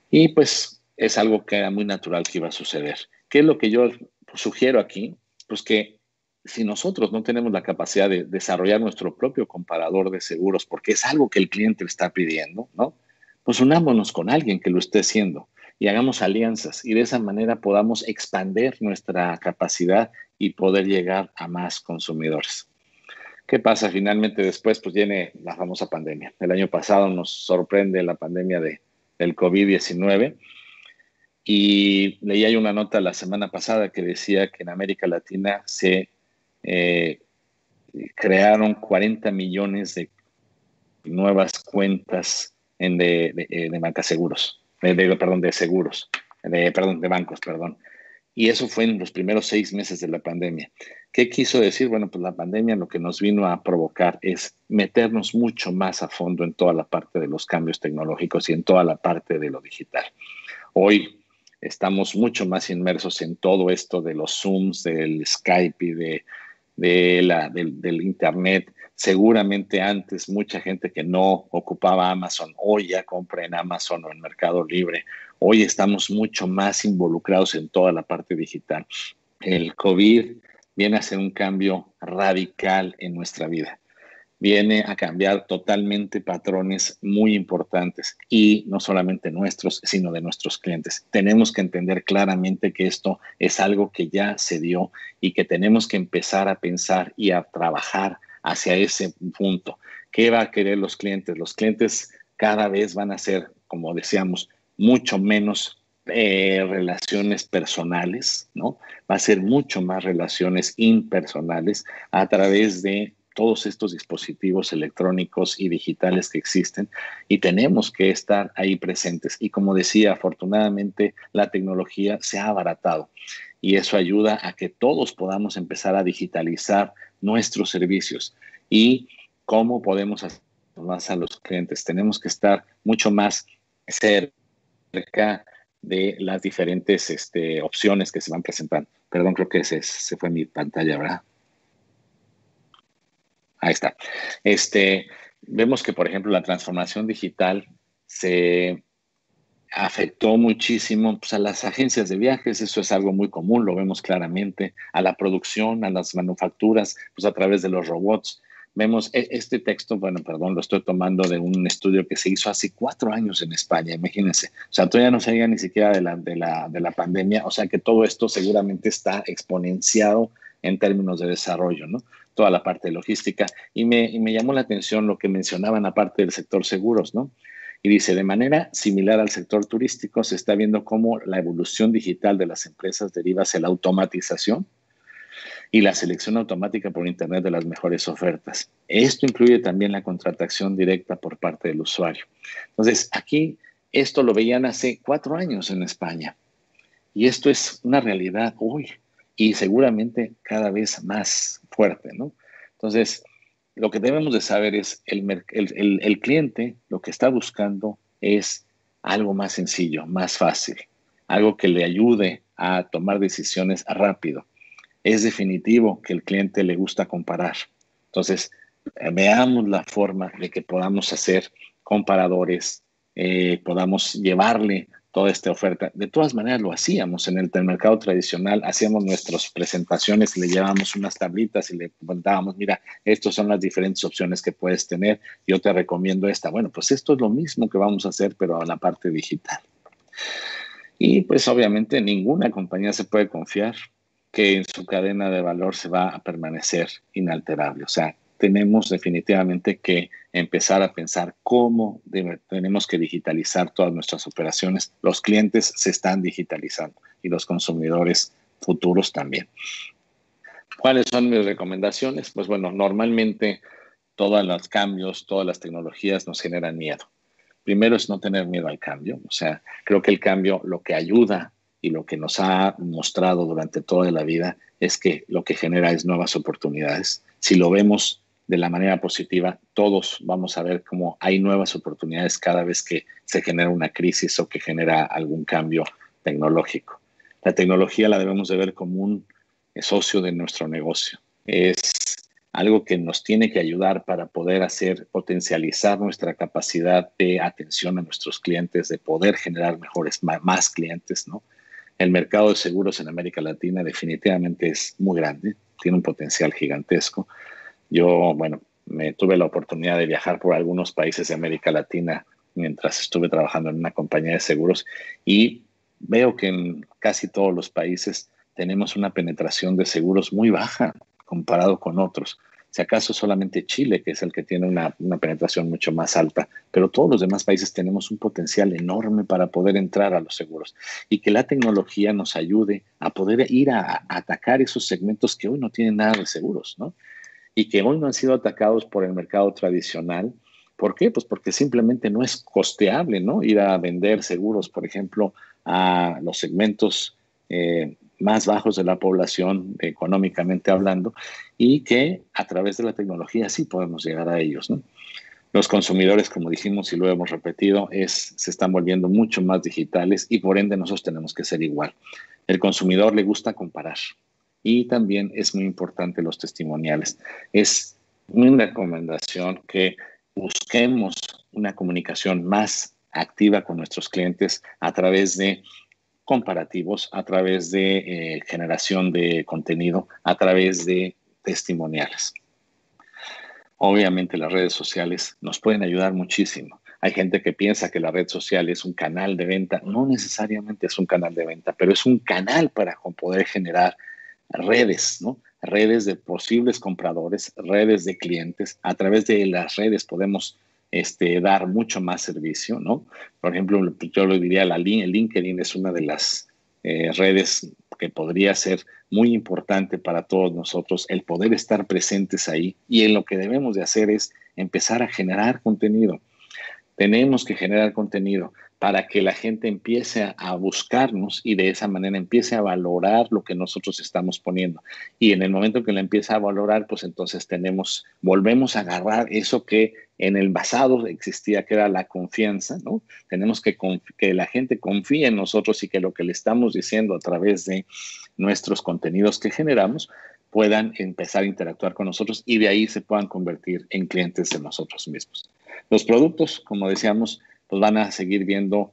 Speaker 2: Y pues es algo que era muy natural que iba a suceder. ¿Qué es lo que yo sugiero aquí? Pues que si nosotros no tenemos la capacidad de desarrollar nuestro propio comparador de seguros, porque es algo que el cliente está pidiendo, ¿no? Pues unámonos con alguien que lo esté haciendo y hagamos alianzas y de esa manera podamos expandir nuestra capacidad y poder llegar a más consumidores. ¿Qué pasa finalmente después? Pues viene la famosa pandemia. El año pasado nos sorprende la pandemia del COVID-19 y leí ahí una nota la semana pasada que decía que en América Latina se eh, crearon 40 millones de nuevas cuentas de bancaseguros, perdón, de seguros, perdón, de bancos, perdón. Y eso fue en los primeros 6 meses de la pandemia. ¿Qué quiso decir? Bueno, pues la pandemia lo que nos vino a provocar es meternos mucho más a fondo en toda la parte de los cambios tecnológicos y en toda la parte de lo digital. Hoy estamos mucho más inmersos en todo esto de los Zooms, del Skype y del Internet. Seguramente antes mucha gente que no ocupaba Amazon hoy ya compra en Amazon o en Mercado Libre. Hoy estamos mucho más involucrados en toda la parte digital. El COVID viene a ser un cambio radical en nuestra vida. Viene a cambiar totalmente patrones muy importantes y no solamente nuestros, sino de nuestros clientes. Tenemos que entender claramente que esto es algo que ya se dio y que tenemos que empezar a pensar y a trabajar hacia ese punto. ¿Qué va a querer los clientes? Los clientes cada vez van a ser, como decíamos, mucho menos relaciones personales, ¿no? Va a ser mucho más relaciones impersonales a través de todos estos dispositivos electrónicos y digitales que existen y tenemos que estar ahí presentes. Y como decía, afortunadamente la tecnología se ha abaratado y eso ayuda a que todos podamos empezar a digitalizar nuestros servicios. ¿Y cómo podemos hacer más a los clientes? Tenemos que estar mucho más cerca de las diferentes opciones que se van presentando. Perdón, creo que se fue mi pantalla, ¿verdad? Ahí está. Vemos que, por ejemplo, la transformación digital se afectó muchísimo pues, a las agencias de viajes, eso es algo muy común, lo vemos claramente, a la producción, a las manufacturas, pues a través de los robots. Vemos este texto, bueno, perdón, lo estoy tomando de un estudio que se hizo hace 4 años en España, imagínense. O sea, todavía no sabía ni siquiera de la pandemia, o sea que todo esto seguramente está exponenciado en términos de desarrollo, ¿no? Toda la parte de logística. Y me llamó la atención lo que mencionaban aparte del sector seguros, ¿no? Y dice, de manera similar al sector turístico, se está viendo cómo la evolución digital de las empresas deriva hacia la automatización y la selección automática por Internet de las mejores ofertas. Esto incluye también la contratación directa por parte del usuario. Entonces, aquí esto lo veían hace 4 años en España y esto es una realidad hoy y seguramente cada vez más fuerte, ¿no? Entonces, lo que debemos de saber es el cliente lo que está buscando es algo más sencillo, más fácil, algo que le ayude a tomar decisiones rápido. Es definitivo que el cliente le gusta comparar. Entonces, veamos la forma de que podamos hacer comparadores podamos llevarle toda esta oferta. De todas maneras lo hacíamos en el mercado tradicional, hacíamos nuestras presentaciones, le llevábamos unas tablitas y le contábamos, mira, estas son las diferentes opciones que puedes tener, yo te recomiendo esta. Bueno, pues esto es lo mismo que vamos a hacer, pero a la parte digital. Y pues obviamente ninguna compañía se puede confiar que en su cadena de valor se va a permanecer inalterable. O sea, tenemos definitivamente que empezar a pensar cómo tenemos que digitalizar todas nuestras operaciones. Los clientes se están digitalizando y los consumidores futuros también. ¿Cuáles son mis recomendaciones? Pues bueno, normalmente todos los cambios, todas las tecnologías nos generan miedo. Primero es no tener miedo al cambio. O sea, creo que el cambio lo que ayuda y lo que nos ha mostrado durante toda la vida es que lo que genera es nuevas oportunidades. Si lo vemos de la manera positiva, todos vamos a ver cómo hay nuevas oportunidades cada vez que se genera una crisis o que genera algún cambio tecnológico. La tecnología la debemos de ver como un socio de nuestro negocio. Es algo que nos tiene que ayudar para poder potencializar nuestra capacidad de atención a nuestros clientes, de poder generar más clientes, ¿no? El mercado de seguros en América Latina definitivamente es muy grande, tiene un potencial gigantesco. Yo, bueno, me tuve la oportunidad de viajar por algunos países de América Latina mientras estuve trabajando en una compañía de seguros y veo que en casi todos los países tenemos una penetración de seguros muy baja comparado con otros. Si acaso solamente Chile, que es el que tiene una penetración mucho más alta, pero todos los demás países tenemos un potencial enorme para poder entrar a los seguros y que la tecnología nos ayude a poder ir a atacar esos segmentos que hoy no tienen nada de seguros, ¿no? Y que hoy no han sido atacados por el mercado tradicional. ¿Por qué? Pues porque simplemente no es costeable, ¿no? Ir a vender seguros, por ejemplo, a los segmentos más bajos de la población, económicamente hablando, y que a través de la tecnología sí podemos llegar a ellos, ¿no? Los consumidores, como dijimos y lo hemos repetido, se están volviendo mucho más digitales y por ende nosotros tenemos que ser igual. El consumidor le gusta comparar y también es muy importante los testimoniales. Es mi recomendación que busquemos una comunicación más activa con nuestros clientes a través de comparativos, a través de generación de contenido, a través de testimoniales. Obviamente las redes sociales nos pueden ayudar muchísimo. Hay gente que piensa que la red social es un canal de venta. No necesariamente es un canal de venta, pero es un canal para poder generar redes, ¿no? Redes de posibles compradores, redes de clientes. A través de las redes podemos dar mucho más servicio, ¿no? Por ejemplo, yo lo diría, el LinkedIn es una de las redes que podría ser muy importante para todos nosotros, el poder estar presentes ahí. Y en lo que debemos de hacer es empezar a generar contenido. Tenemos que generar contenido para que la gente empiece a buscarnos y de esa manera empiece a valorar lo que nosotros estamos poniendo. Y en el momento que la empieza a valorar, pues entonces volvemos a agarrar eso que en el pasado existía, que era la confianza, ¿no? Tenemos que la gente confíe en nosotros y que lo que le estamos diciendo a través de nuestros contenidos que generamos puedan empezar a interactuar con nosotros y de ahí se puedan convertir en clientes de nosotros mismos. Los productos, como decíamos, pues van a seguir viendo,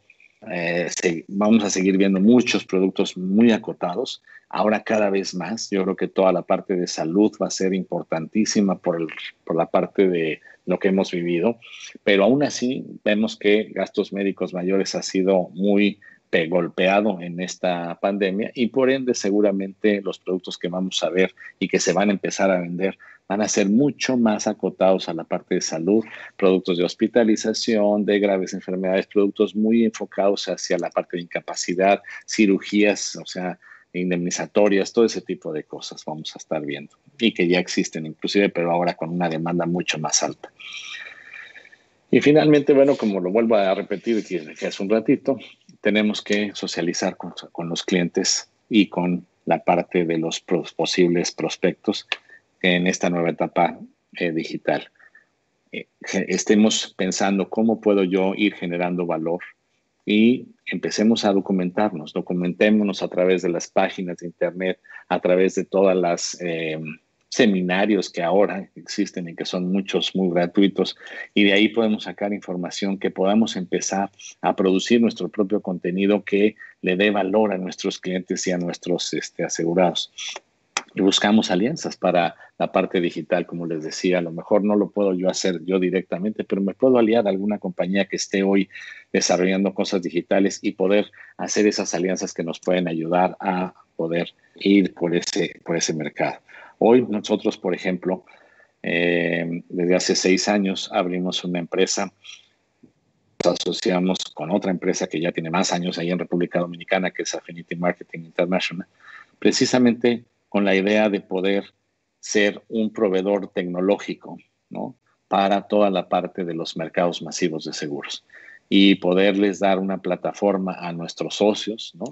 Speaker 2: vamos a seguir viendo muchos productos muy acotados. Ahora cada vez más, yo creo que toda la parte de salud va a ser importantísima por la parte de lo que hemos vivido, pero aún así vemos que gastos médicos mayores ha sido muy golpeado en esta pandemia y por ende seguramente los productos que vamos a ver y que se van a empezar a vender van a ser mucho más acotados a la parte de salud, productos de hospitalización, de graves enfermedades, productos muy enfocados hacia la parte de incapacidad, cirugías, o sea, indemnizatorias, todo ese tipo de cosas vamos a estar viendo y que ya existen inclusive, pero ahora con una demanda mucho más alta. Y finalmente, bueno, como lo vuelvo a repetir que hace un ratito, tenemos que socializar con los clientes y con la parte de los posibles prospectos en esta nueva etapa digital. Estemos pensando cómo puedo yo ir generando valor y empecemos a documentémonos a través de las páginas de internet, a través de todas las seminarios que ahora existen y que son muchos muy gratuitos, y de ahí podemos sacar información que podamos empezar a producir nuestro propio contenido que le dé valor a nuestros clientes y a nuestros asegurados. Y buscamos alianzas para la parte digital, como les decía. A lo mejor no lo puedo yo hacer yo directamente, pero me puedo aliar a alguna compañía que esté hoy desarrollando cosas digitales y poder hacer esas alianzas que nos pueden ayudar a poder ir por ese mercado. Hoy nosotros, por ejemplo, desde hace 6 años abrimos una empresa, nos asociamos con otra empresa que ya tiene más años ahí en República Dominicana, que es Affinity Marketing International, precisamente con la idea de poder ser un proveedor tecnológico, ¿no?, para toda la parte de los mercados masivos de seguros y poderles dar una plataforma a nuestros socios, ¿no?,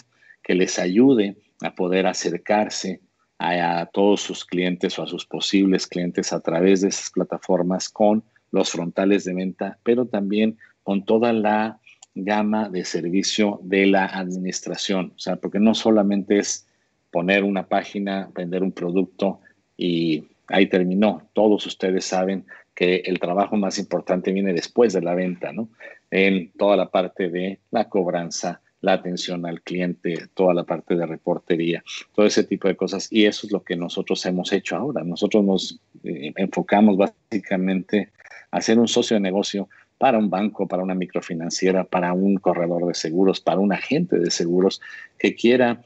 Speaker 2: que les ayude a poder acercarse a todos sus clientes o a sus posibles clientes a través de esas plataformas con los frontales de venta, pero también con toda la gama de servicio de la administración. O sea, porque no solamente es poner una página, vender un producto y ahí terminó. Todos ustedes saben que el trabajo más importante viene después de la venta, ¿no? En toda la parte de la cobranza, la atención al cliente, toda la parte de reportería, todo ese tipo de cosas. Y eso es lo que nosotros hemos hecho ahora. Nosotros nos enfocamos básicamente a ser un socio de negocio para un banco, para una microfinanciera, para un corredor de seguros, para un agente de seguros que quiera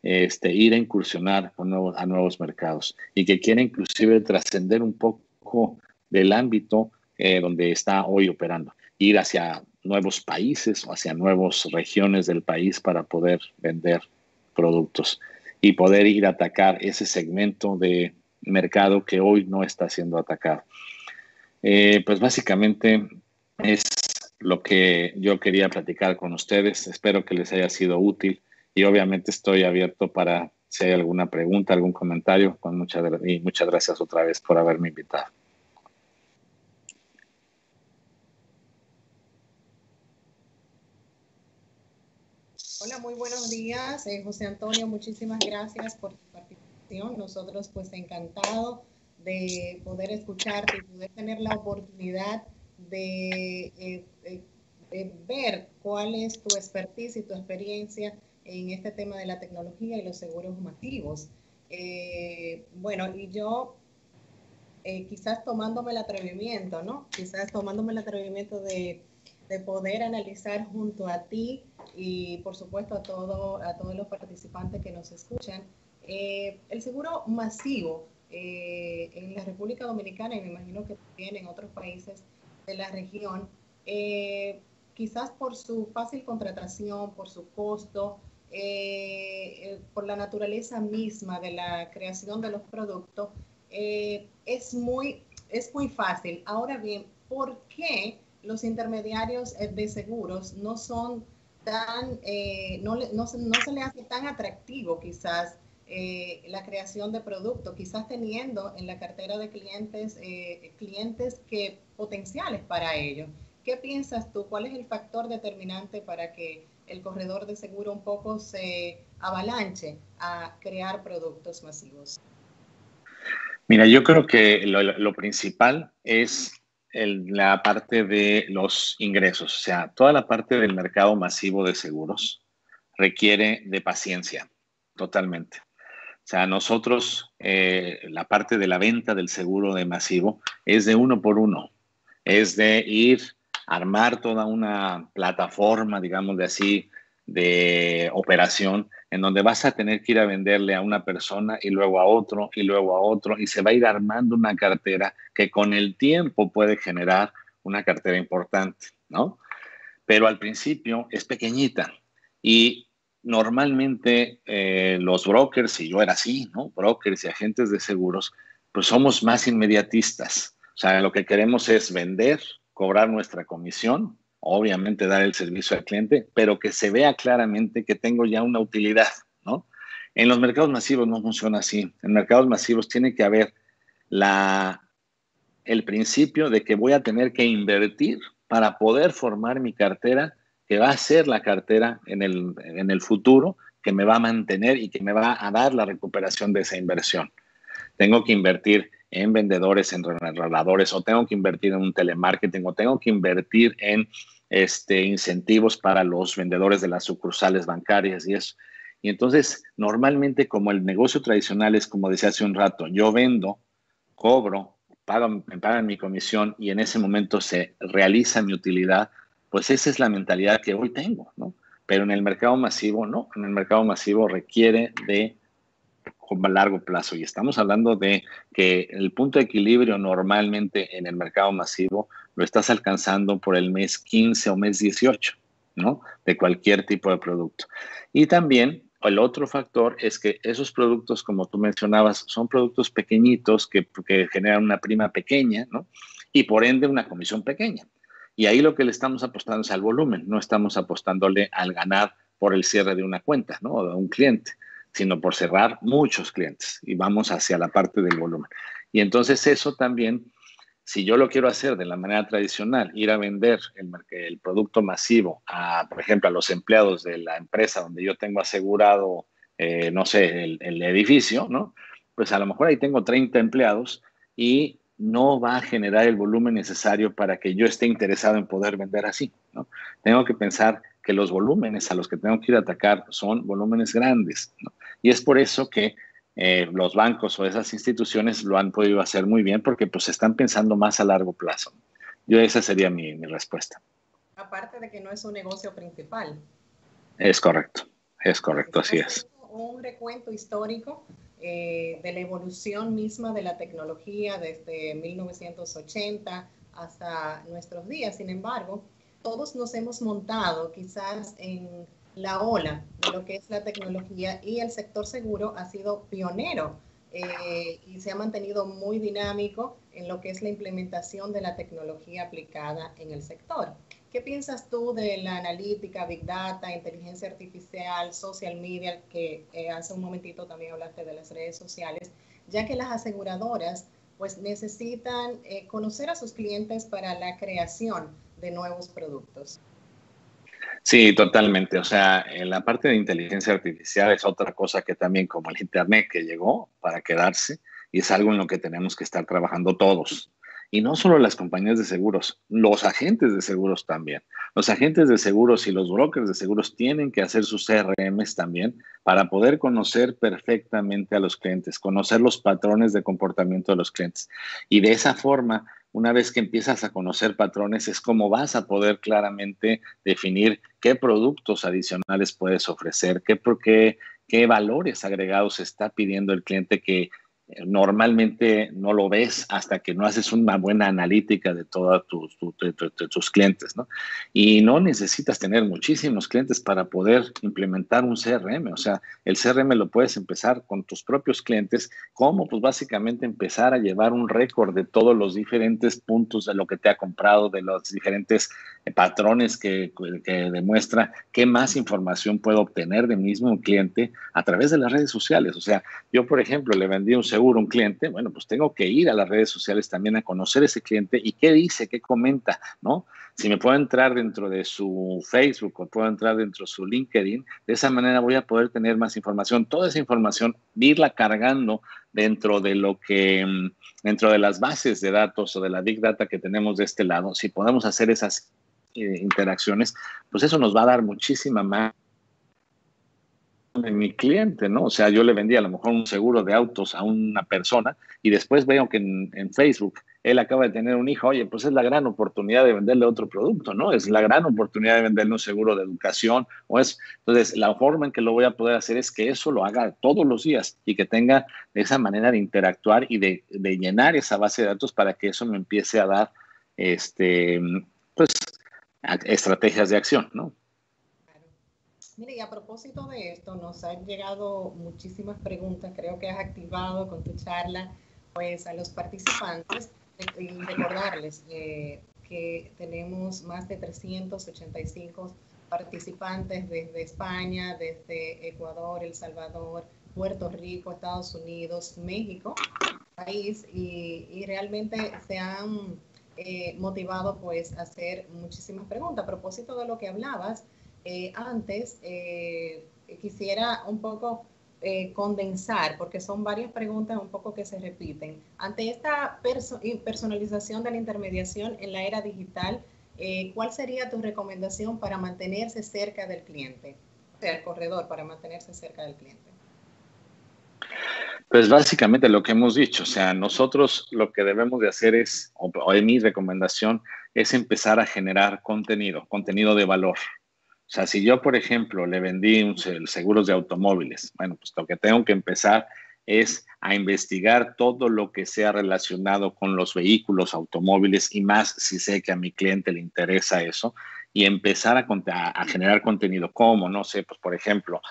Speaker 2: ir a incursionar a nuevos mercados y que quiera inclusive trascender un poco del ámbito donde está hoy operando, ir hacia nuevos países o hacia nuevas regiones del país para poder vender productos y poder ir a atacar ese segmento de mercado que hoy no está siendo atacado. Pues básicamente es lo que yo quería platicar con ustedes. Espero que les haya sido útil y obviamente estoy abierto para si hay alguna pregunta, algún comentario. Y muchas gracias otra vez por haberme invitado.
Speaker 3: Hola, muy buenos días, José Antonio, muchísimas gracias por tu participación. Nosotros pues encantado de poder escucharte y poder tener la oportunidad de ver cuál es tu expertise y tu experiencia en este tema de la tecnología y los seguros masivos. Bueno, y yo quizás tomándome el atrevimiento, ¿no? Quizás tomándome el atrevimiento de poder analizar junto a ti y por supuesto a todos los participantes que nos escuchan, el seguro masivo en la República Dominicana y me imagino que también en otros países de la región, quizás por su fácil contratación, por su costo, por la naturaleza misma de la creación de los productos, es muy fácil. Ahora bien, ¿por qué los intermediarios de seguros no son tan, no se le hace tan atractivo quizás la creación de productos, quizás teniendo en la cartera de clientes clientes que potenciales para ello? ¿Qué piensas tú? ¿Cuál es el factor determinante para que el corredor de seguro un poco se avalanche a crear productos masivos?
Speaker 2: Mira, yo creo que lo principal es la parte de los ingresos. O sea, toda la parte del mercado masivo de seguros requiere de paciencia, totalmente. O sea, nosotros, la parte de la venta del seguro de masivo es de uno por uno. Es de ir a armar toda una plataforma, digamos de así, de operación, en donde vas a tener que ir a venderle a una persona y luego a otro y luego a otro, y se va a ir armando una cartera que con el tiempo puede generar una cartera importante, ¿no? Pero al principio es pequeñita y normalmente los brokers, y yo era así, ¿no? Brokers y agentes de seguros, pues somos más inmediatistas. O sea, lo que queremos es vender, cobrar nuestra comisión, obviamente dar el servicio al cliente, pero que se vea claramente que tengo ya una utilidad, ¿no? En los mercados masivos no funciona así. En mercados masivos tiene que haber la, el principio de que voy a tener que invertir para poder formar mi cartera, que va a ser la cartera en el futuro, que me va a mantener y que me va a dar la recuperación de esa inversión. tengo que invertir en vendedores, en enroladores, o tengo que invertir en un telemarketing, o tengo que invertir en incentivos para los vendedores de las sucursales bancarias y eso. Y entonces, normalmente, como el negocio tradicional es, como decía hace un rato, yo vendo, cobro, me pagan mi comisión y en ese momento se realiza mi utilidad, pues esa es la mentalidad que hoy tengo, ¿no? Pero en el mercado masivo, no. En el mercado masivo requiere de a largo plazo. Y estamos hablando de que el punto de equilibrio normalmente en el mercado masivo lo estás alcanzando por el mes 15 o mes 18, ¿no? De cualquier tipo de producto. Y también el otro factor es que esos productos, como tú mencionabas, son productos pequeñitos que generan una prima pequeña, ¿no? Y por ende una comisión pequeña. Y ahí lo que le estamos apostando es al volumen, no estamos apostándole al ganar por el cierre de una cuenta, ¿no? O de un cliente, sino por cerrar muchos clientes y vamos hacia la parte del volumen. Y entonces eso también, si yo lo quiero hacer de la manera tradicional, ir a vender el producto masivo, por ejemplo, a los empleados de la empresa donde yo tengo asegurado, no sé, el edificio, ¿no? Pues a lo mejor ahí tengo 30 empleados y no va a generar el volumen necesario para que yo esté interesado en poder vender así, ¿no? Tengo que pensar que los volúmenes a los que tengo que ir a atacar son volúmenes grandes, ¿no? Y es por eso que los bancos o esas instituciones lo han podido hacer muy bien porque pues están pensando más a largo plazo. Yo esa sería mi respuesta.
Speaker 3: Aparte de que no es un negocio principal.
Speaker 2: Es correcto, así es.
Speaker 3: Un recuento histórico de la evolución misma de la tecnología desde 1980 hasta nuestros días. Sin embargo, todos nos hemos montado quizás en la ola de lo que es la tecnología y el sector seguro ha sido pionero y se ha mantenido muy dinámico en lo que es la implementación de la tecnología aplicada en el sector. ¿Qué piensas tú de la analítica, Big Data, inteligencia artificial, social media, que hace un momentito también hablaste de las redes sociales, ya que las aseguradoras pues necesitan conocer a sus clientes para la creación de nuevos productos?
Speaker 2: Sí, totalmente. O sea, en la parte de inteligencia artificial es otra cosa que también como el Internet que llegó para quedarse y es algo en lo que tenemos que estar trabajando todos. Y no solo las compañías de seguros, los agentes de seguros también. Los agentes de seguros y los brokers de seguros tienen que hacer sus CRMs también para poder conocer perfectamente a los clientes, conocer los patrones de comportamiento de los clientes. Y de esa forma, una vez que empiezas a conocer patrones, es como vas a poder claramente definir qué productos adicionales puedes ofrecer, qué valores agregados está pidiendo el cliente que normalmente no lo ves hasta que no haces una buena analítica de todos tus clientes, ¿no? Y no necesitas tener muchísimos clientes para poder implementar un CRM. O sea, el CRM lo puedes empezar con tus propios clientes, como pues básicamente empezar a llevar un récord de todos los diferentes puntos de lo que te ha comprado, de los diferentes patrones que demuestra qué más información puedo obtener de mismo cliente a través de las redes sociales. O sea, yo, por ejemplo, le vendí un seguro a un cliente, bueno, pues tengo que ir a las redes sociales también a conocer ese cliente y qué dice, qué comenta, ¿no? Si me puedo entrar dentro de su Facebook o puedo entrar dentro de su LinkedIn, de esa manera voy a poder tener más información. Toda esa información, irla cargando dentro de dentro de las bases de datos o de la Big Data que tenemos de este lado. Si podemos hacer esas interacciones, pues eso nos va a dar muchísima más de mi cliente, ¿no? O sea, yo le vendí a lo mejor un seguro de autos a una persona y después veo que en Facebook él acaba de tener un hijo, oye, pues es la gran oportunidad de venderle otro producto, ¿no? Es la gran oportunidad de venderle un seguro de educación entonces, la forma en que lo voy a poder hacer es que eso lo haga todos los días y que tenga esa manera de interactuar y de llenar esa base de datos para que eso me empiece a dar, pues, estrategias de acción, ¿no?
Speaker 3: Mire, y a propósito de esto, nos han llegado muchísimas preguntas. Creo que has activado con tu charla, pues, a los participantes y recordarles que tenemos más de 385 participantes desde España, desde Ecuador, El Salvador, Puerto Rico, Estados Unidos, México, país, y realmente se han motivado pues a hacer muchísimas preguntas. A propósito de lo que hablabas, antes quisiera un poco condensar, porque son varias preguntas un poco que se repiten. Ante esta personalización de la intermediación en la era digital, ¿cuál sería tu recomendación para mantenerse cerca del cliente? O sea, el corredor para mantenerse cerca del cliente.
Speaker 2: Pues básicamente lo que hemos dicho, o sea, nosotros lo que debemos de hacer es, o mi recomendación, es empezar a generar contenido de valor. O sea, si yo, por ejemplo, le vendí seguros de automóviles, bueno, pues lo que tengo que empezar es a investigar todo lo que sea relacionado con los vehículos, automóviles y más si sé que a mi cliente le interesa eso y empezar a generar contenido. ¿Cómo? No sé, pues por ejemplo,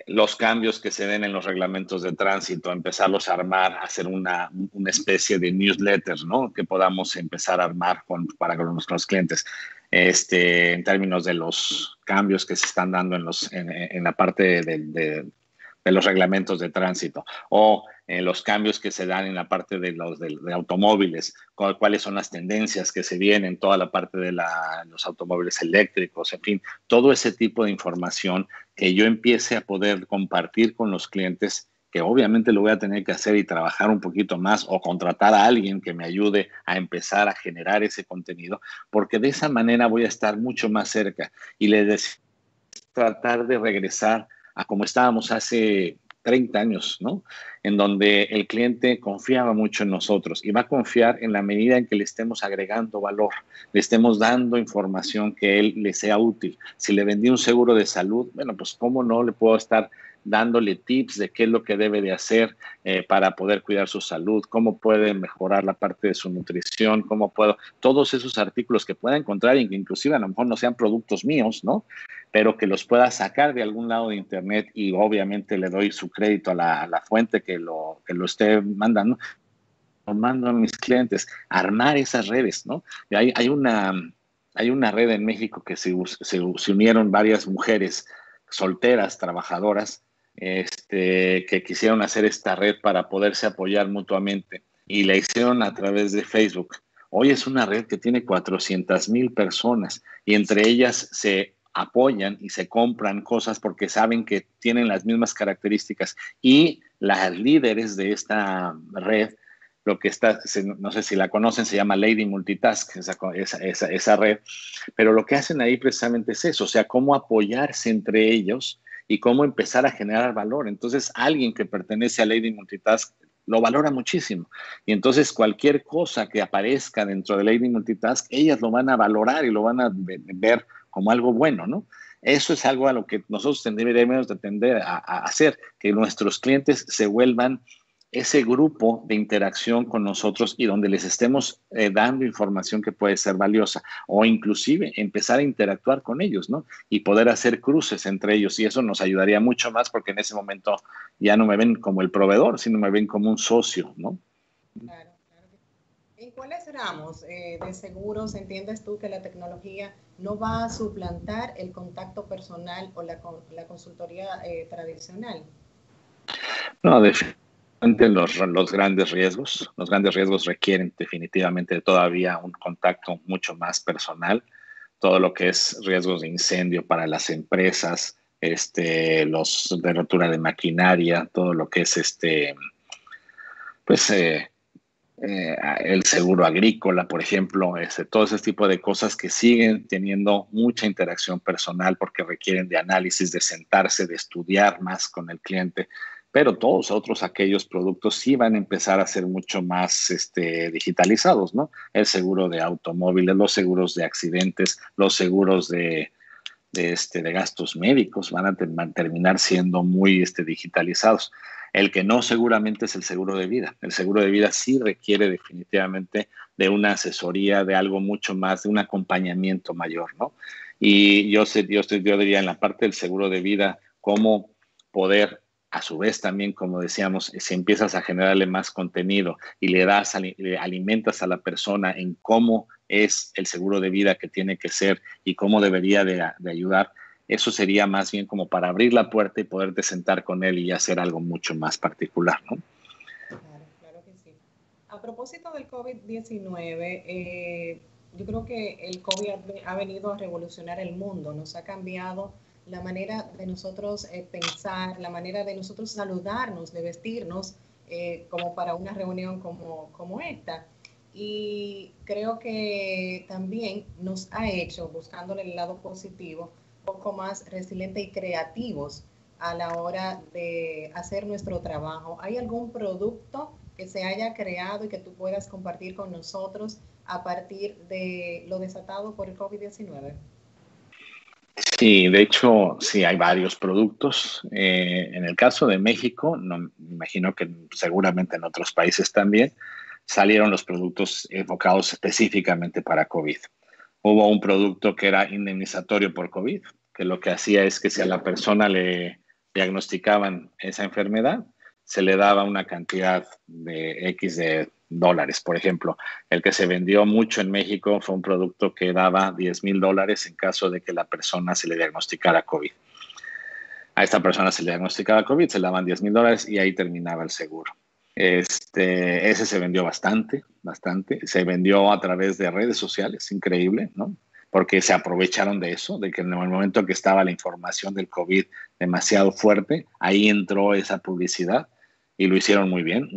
Speaker 2: los cambios que se den en los reglamentos de tránsito, empezarlos a armar, hacer una especie de newsletter, ¿no? Que podamos empezar a armar para con nuestros clientes. En términos de los cambios que se están dando en la parte de los reglamentos de tránsito o los cambios que se dan en la parte de automóviles, cuáles son las tendencias que se vienen, toda la parte de los automóviles eléctricos, en fin, todo ese tipo de información que yo empiece a poder compartir con los clientes, que obviamente lo voy a tener que hacer y trabajar un poquito más o contratar a alguien que me ayude a empezar a generar ese contenido, porque de esa manera voy a estar mucho más cerca y les decía, tratar de regresar a como estábamos hace 30 años, ¿no? En donde el cliente confiaba mucho en nosotros y va a confiar en la medida en que le estemos agregando valor, le estemos dando información que él le sea útil. Si le vendí un seguro de salud, bueno, pues cómo no le puedo estar dándole tips de qué es lo que debe de hacer para poder cuidar su salud, cómo puede mejorar la parte de su nutrición, cómo puedo, todos esos artículos que pueda encontrar y que inclusive a lo mejor no sean productos míos, ¿no? Pero que los pueda sacar de algún lado de internet y obviamente le doy su crédito a la fuente que lo esté mandando, lo mando a mis clientes, armar esas redes, ¿no? Y hay una red en México que se unieron varias mujeres solteras, trabajadoras, que quisieron hacer esta red para poderse apoyar mutuamente y la hicieron a través de Facebook. Hoy es una red que tiene 400,000 personas y entre ellas se apoyan y se compran cosas porque saben que tienen las mismas características y las líderes de esta red, lo que está, no sé si la conocen, se llama Lady Multitask, esa red, pero lo que hacen ahí precisamente es eso, o sea, cómo apoyarse entre ellos y cómo empezar a generar valor. Entonces, alguien que pertenece a Lady Multitask lo valora muchísimo. Y entonces cualquier cosa que aparezca dentro de Lady Multitask, ellas lo van a valorar y lo van a ver como algo bueno, ¿no? Eso es algo a lo que nosotros deberíamos de tender a hacer, que nuestros clientes se vuelvan ese grupo de interacción con nosotros y donde les estemos dando información que puede ser valiosa o inclusive empezar a interactuar con ellos, ¿no? Y poder hacer cruces entre ellos y eso nos ayudaría mucho más porque en ese momento ya no me ven como el proveedor, sino me ven como un socio, ¿no?
Speaker 3: Claro, claro. ¿En cuáles ramos de seguros entiendes tú que la tecnología no va a suplantar el contacto personal o la consultoría tradicional?
Speaker 2: No, definitivamente los grandes riesgos requieren definitivamente todavía un contacto mucho más personal, todo lo que es riesgos de incendio para las empresas, los de rotura de maquinaria, todo lo que es pues el seguro agrícola, por ejemplo, todo ese tipo de cosas que siguen teniendo mucha interacción personal porque requieren de análisis, de sentarse, de estudiar más con el cliente, pero todos otros aquellos productos sí van a empezar a ser mucho más digitalizados, ¿no? El seguro de automóviles, los seguros de accidentes, los seguros de gastos médicos van a terminar siendo muy digitalizados. El que no seguramente es el seguro de vida. El seguro de vida sí requiere definitivamente de una asesoría, de algo mucho más, de un acompañamiento mayor, ¿no? Y yo diría en la parte del seguro de vida, cómo poder, a su vez también, como decíamos, si empiezas a generarle más contenido y le alimentas a la persona en cómo es el seguro de vida que tiene que ser y cómo debería de ayudar, eso sería más bien como para abrir la puerta y poderte sentar con él y hacer algo mucho más particular, ¿no?
Speaker 3: Claro, claro que sí. A propósito del COVID-19, yo creo que el COVID ha venido a revolucionar el mundo, nos ha cambiado la manera de nosotros pensar, la manera de nosotros saludarnos, de vestirnos, como para una reunión como esta. Y creo que también nos ha hecho, buscándole el lado positivo, un poco más resilientes y creativos a la hora de hacer nuestro trabajo. ¿Hay algún producto que se haya creado y que tú puedas compartir con nosotros a partir de lo desatado por el COVID-19?
Speaker 2: Sí, de hecho, sí, hay varios productos. En el caso de México, no, me imagino que seguramente en otros países también, salieron los productos enfocados específicamente para COVID. Hubo un producto que era indemnizatorio por COVID, que lo que hacía es que si a la persona le diagnosticaban esa enfermedad, se le daba una cantidad de X de dólares. Por ejemplo, el que se vendió mucho en México fue un producto que daba $10,000 en caso de que la persona se le diagnosticara COVID. A esta persona se le diagnosticaba COVID, se le daban $10,000 y ahí terminaba el seguro. Ese se vendió bastante, bastante. Se vendió a través de redes sociales, increíble, ¿no? Porque se aprovecharon de eso, de que en el momento que estaba la información del COVID demasiado fuerte, ahí entró esa publicidad y lo hicieron muy bien.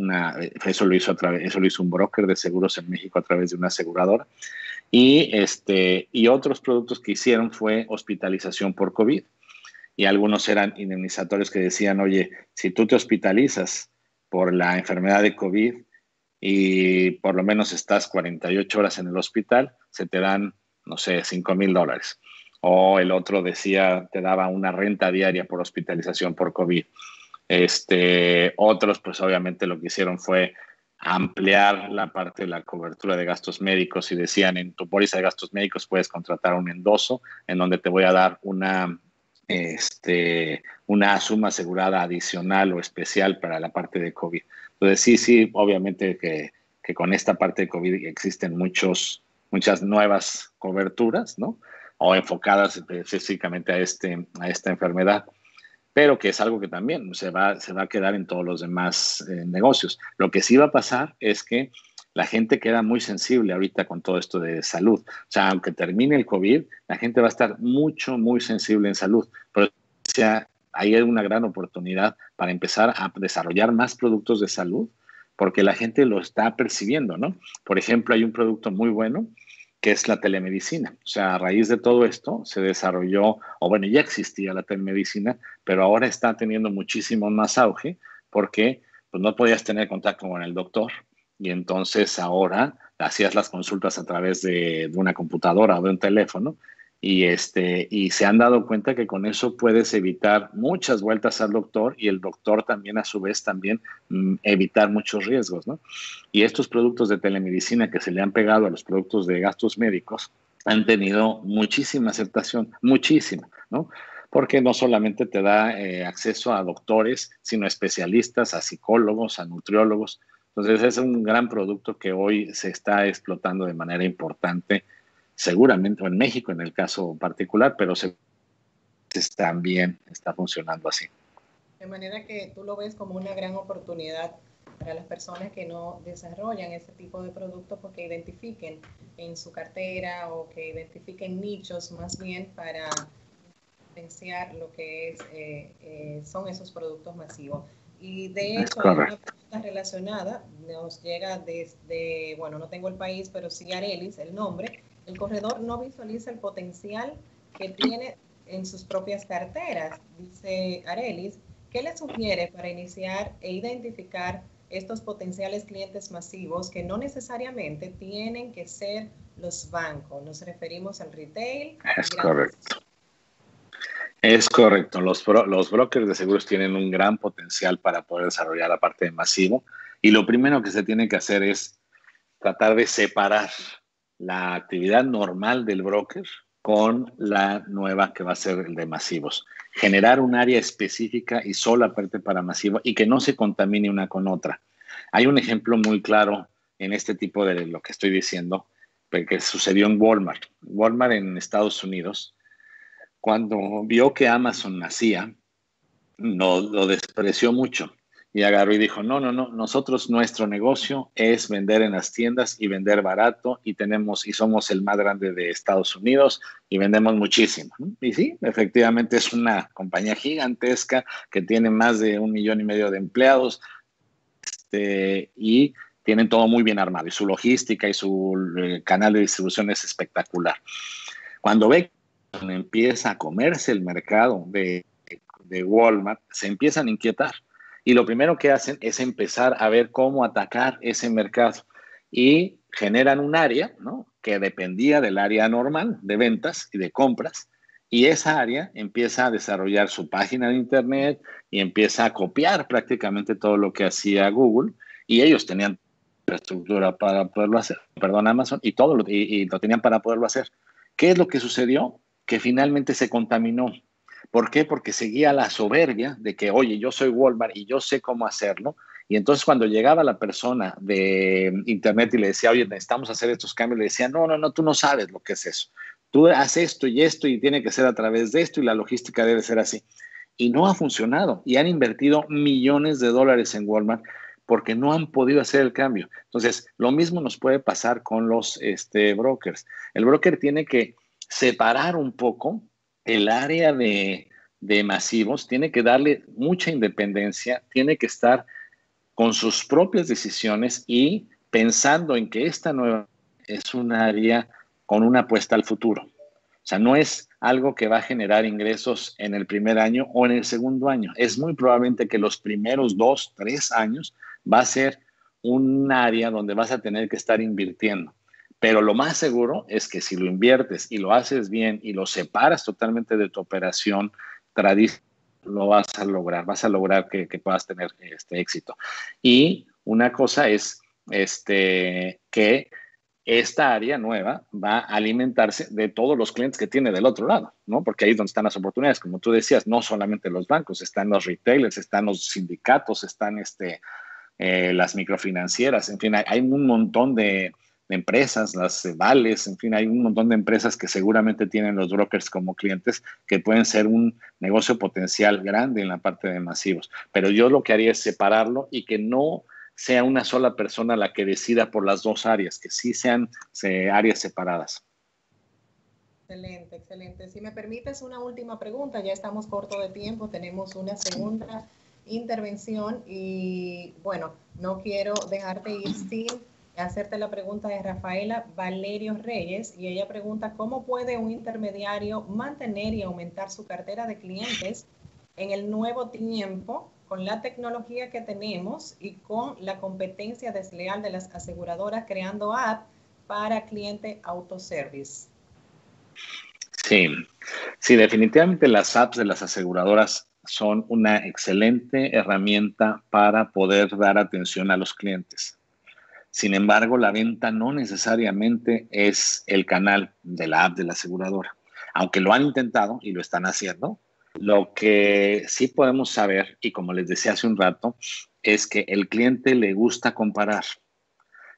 Speaker 2: Eso lo hizo un broker de seguros en México a través de una aseguradora. Y otros productos que hicieron fue hospitalización por COVID. Y algunos eran indemnizatorios que decían, oye, si tú te hospitalizas por la enfermedad de COVID y por lo menos estás 48 horas en el hospital, se te dan, no sé, $5,000. O el otro decía, te daba una renta diaria por hospitalización por COVID. Otros, pues obviamente lo que hicieron fue ampliar la parte de la cobertura de gastos médicos y decían, en tu póliza de gastos médicos puedes contratar un endoso en donde te voy a dar una suma asegurada adicional o especial para la parte de COVID. Entonces, sí, obviamente que con esta parte de COVID existen muchas nuevas coberturas, ¿no? O enfocadas específicamente a esta enfermedad, pero que es algo que también se va a quedar en todos los demás negocios. Lo que sí va a pasar es que la gente queda muy sensible ahorita con todo esto de salud. O sea, aunque termine el COVID, la gente va a estar muy sensible en salud. Pero o sea, ahí hay una gran oportunidad para empezar a desarrollar más productos de salud, porque la gente lo está percibiendo, ¿no? Por ejemplo, hay un producto muy bueno que es la telemedicina. O sea, a raíz de todo esto se desarrolló, o bueno, ya existía la telemedicina, pero ahora está teniendo muchísimo más auge porque pues, no podías tener contacto con el doctor y entonces ahora hacías las consultas a través de una computadora o de un teléfono y se han dado cuenta que con eso puedes evitar muchas vueltas al doctor y el doctor también a su vez también evitar muchos riesgos, ¿no? Y estos productos de telemedicina que se le han pegado a los productos de gastos médicos han tenido muchísima aceptación, muchísima, ¿no? Porque no solamente te da acceso a doctores, sino a especialistas, a psicólogos, a nutriólogos. Entonces es un gran producto que hoy se está explotando de manera importante, seguramente en México en el caso particular, pero también está funcionando así.
Speaker 3: De manera que tú lo ves como una gran oportunidad para las personas que no desarrollan ese tipo de productos porque identifiquen en su cartera o que identifiquen nichos más bien para potenciar lo que son esos productos masivos. Y de hecho hay una pregunta relacionada, nos llega desde, bueno, no tengo el país, pero sí Arelis, el nombre. El corredor no visualiza el potencial que tiene en sus propias carteras, dice Arelis. ¿Qué le sugiere para iniciar e identificar estos potenciales clientes masivos que no necesariamente tienen que ser los bancos? Nos referimos al retail.
Speaker 2: Es correcto. Es correcto. Los brokers de seguros tienen un gran potencial para poder desarrollar la parte de masivo y lo primero que se tiene que hacer es tratar de separar la actividad normal del broker con la nueva que va a ser el de masivos. Generar un área específica y solo aparte para masivo y que no se contamine una con otra. Hay un ejemplo muy claro en este tipo de lo que estoy diciendo, que sucedió en Walmart. Walmart en Estados Unidos, cuando vio que Amazon nacía, lo despreció mucho Y agarró y dijo, no, nosotros nuestro negocio es vender en las tiendas y vender barato y somos el más grande de Estados Unidos y vendemos muchísimo. Y sí, efectivamente es una compañía gigantesca que tiene más de 1,5 millones de empleados, y tienen todo muy bien armado y su logística y su canal de distribución es espectacular. Cuando ve que empieza a comerse el mercado de Walmart, se empiezan a inquietar. Y lo primero que hacen es empezar a ver cómo atacar ese mercado. Y generan un área, ¿no?, que dependía del área normal de ventas y de compras. Y esa área empieza a desarrollar su página de internet y empieza a copiar prácticamente todo lo que hacía Google. Y ellos tenían infraestructura para poderlo hacer, perdón, Amazon, y lo tenían para poderlo hacer. ¿Qué es lo que sucedió? Que finalmente se contaminó. ¿Por qué? Porque seguía la soberbia de que, oye, yo soy Walmart y yo sé cómo hacerlo. Y entonces cuando llegaba la persona de internet y le decía, oye, necesitamos hacer estos cambios, le decía, no, tú no sabes lo que es eso. Tú haces esto y tiene que ser a través de esto y la logística debe ser así. Y no ha funcionado. Y han invertido millones de dólares en Walmart porque no han podido hacer el cambio. Entonces, lo mismo nos puede pasar con los brokers. El broker tiene que separar un poco el área de masivos, tiene que darle mucha independencia, tiene que estar con sus propias decisiones y pensando en que esta nueva es un área con una apuesta al futuro. O sea, no es algo que va a generar ingresos en el primer año o en el segundo año. Es muy probablemente que los primeros 2, 3 años va a ser un área donde vas a tener que estar invirtiendo. Pero lo más seguro es que si lo inviertes y lo haces bien y lo separas totalmente de tu operación tradicional, lo vas a lograr que puedas tener éxito. Y una cosa es que esta área nueva va a alimentarse de todos los clientes que tiene del otro lado, ¿no? Porque ahí es donde están las oportunidades. Como tú decías, no solamente los bancos, están los retailers, están los sindicatos, están las microfinancieras, en fin, hay un montón de empresas, las vales, en fin, hay un montón de empresas que seguramente tienen los brokers como clientes que pueden ser un negocio potencial grande en la parte de masivos. Pero yo lo que haría es separarlo y que no sea una sola persona la que decida por las dos áreas, que sí sean áreas separadas.
Speaker 3: Excelente, excelente. Si me permites una última pregunta, ya estamos corto de tiempo, tenemos una segunda intervención y bueno, no quiero dejarte ir sin hacerte la pregunta de Rafaela Valerio Reyes y ella pregunta, ¿cómo puede un intermediario mantener y aumentar su cartera de clientes en el nuevo tiempo con la tecnología que tenemos y con la competencia desleal de las aseguradoras creando app para cliente autoservice?
Speaker 2: Sí, definitivamente las apps de las aseguradoras son una excelente herramienta para poder dar atención a los clientes. Sin embargo, la venta no necesariamente es el canal de la app de la aseguradora. Aunque lo han intentado y lo están haciendo, lo que sí podemos saber, y como les decía hace un rato, es que el cliente le gusta comparar.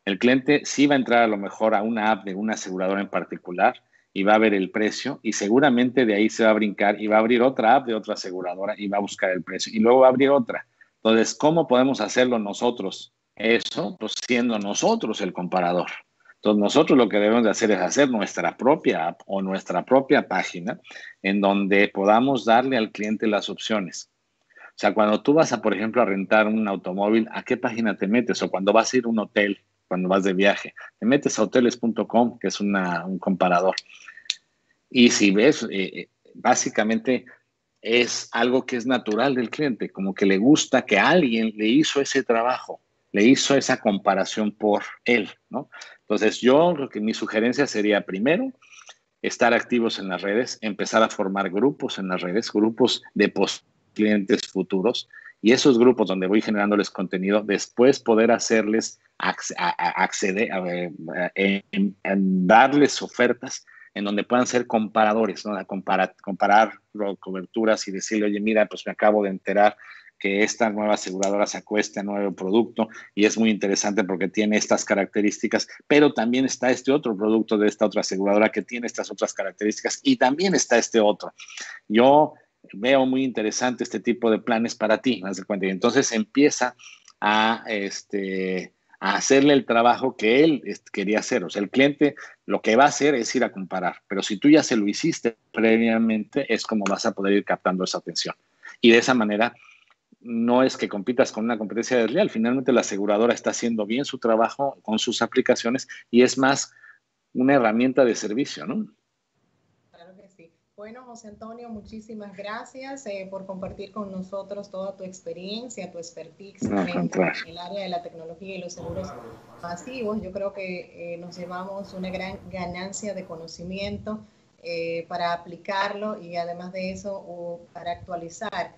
Speaker 2: El cliente sí va a entrar a lo mejor a una app de una aseguradora en particular y va a ver el precio y seguramente de ahí se va a brincar y va a abrir otra app de otra aseguradora y va a buscar el precio y luego va a abrir otra. Entonces, ¿cómo podemos hacerlo nosotros? Eso, pues siendo nosotros el comparador. Entonces, nosotros lo que debemos de hacer es hacer nuestra propia app o nuestra propia página en donde podamos darle al cliente las opciones. O sea, cuando tú vas a, por ejemplo, a rentar un automóvil, ¿a qué página te metes? O cuando vas a ir a un hotel, cuando vas de viaje, te metes a hoteles.com, que es un comparador. Y si ves, básicamente es algo que es natural del cliente, como que le gusta que alguien le hizo ese trabajo, le hizo esa comparación por él, ¿no? Entonces, yo creo que mi sugerencia sería primero estar activos en las redes, empezar a formar grupos en las redes, grupos de clientes futuros, y esos grupos donde voy generándoles contenido, después poder hacerles acceder, en darles ofertas en donde puedan ser comparadores, ¿no? Comparar coberturas y decirle, oye, mira, pues me acabo de enterar que esta nueva aseguradora sacó este nuevo producto y es muy interesante porque tiene estas características, pero también está este otro producto de esta otra aseguradora que tiene estas otras características y también está este otro. Yo veo muy interesante este tipo de planes para ti, haz de cuenta. Y entonces empieza a, a hacerle el trabajo que él quería hacer. O sea, el cliente lo que va a hacer es ir a comparar, pero si tú ya se lo hiciste previamente, es como vas a poder ir captando esa atención. Y de esa manera, no es que compitas con una competencia desleal, finalmente la aseguradora está haciendo bien su trabajo con sus aplicaciones y es más una herramienta de servicio, ¿no?
Speaker 3: Claro que sí. Bueno, José Antonio, muchísimas gracias por compartir con nosotros toda tu experiencia, tu expertise
Speaker 2: No,
Speaker 3: en el área de la tecnología y los seguros masivos. Yo creo que nos llevamos una gran ganancia de conocimiento para aplicarlo y además de eso para actualizar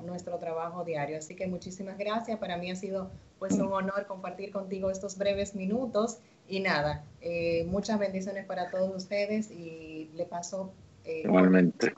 Speaker 3: nuestro trabajo diario. Así que muchísimas gracias. Para mí ha sido pues un honor compartir contigo estos breves minutos. Y nada, muchas bendiciones para todos ustedes y le paso.
Speaker 2: Igualmente.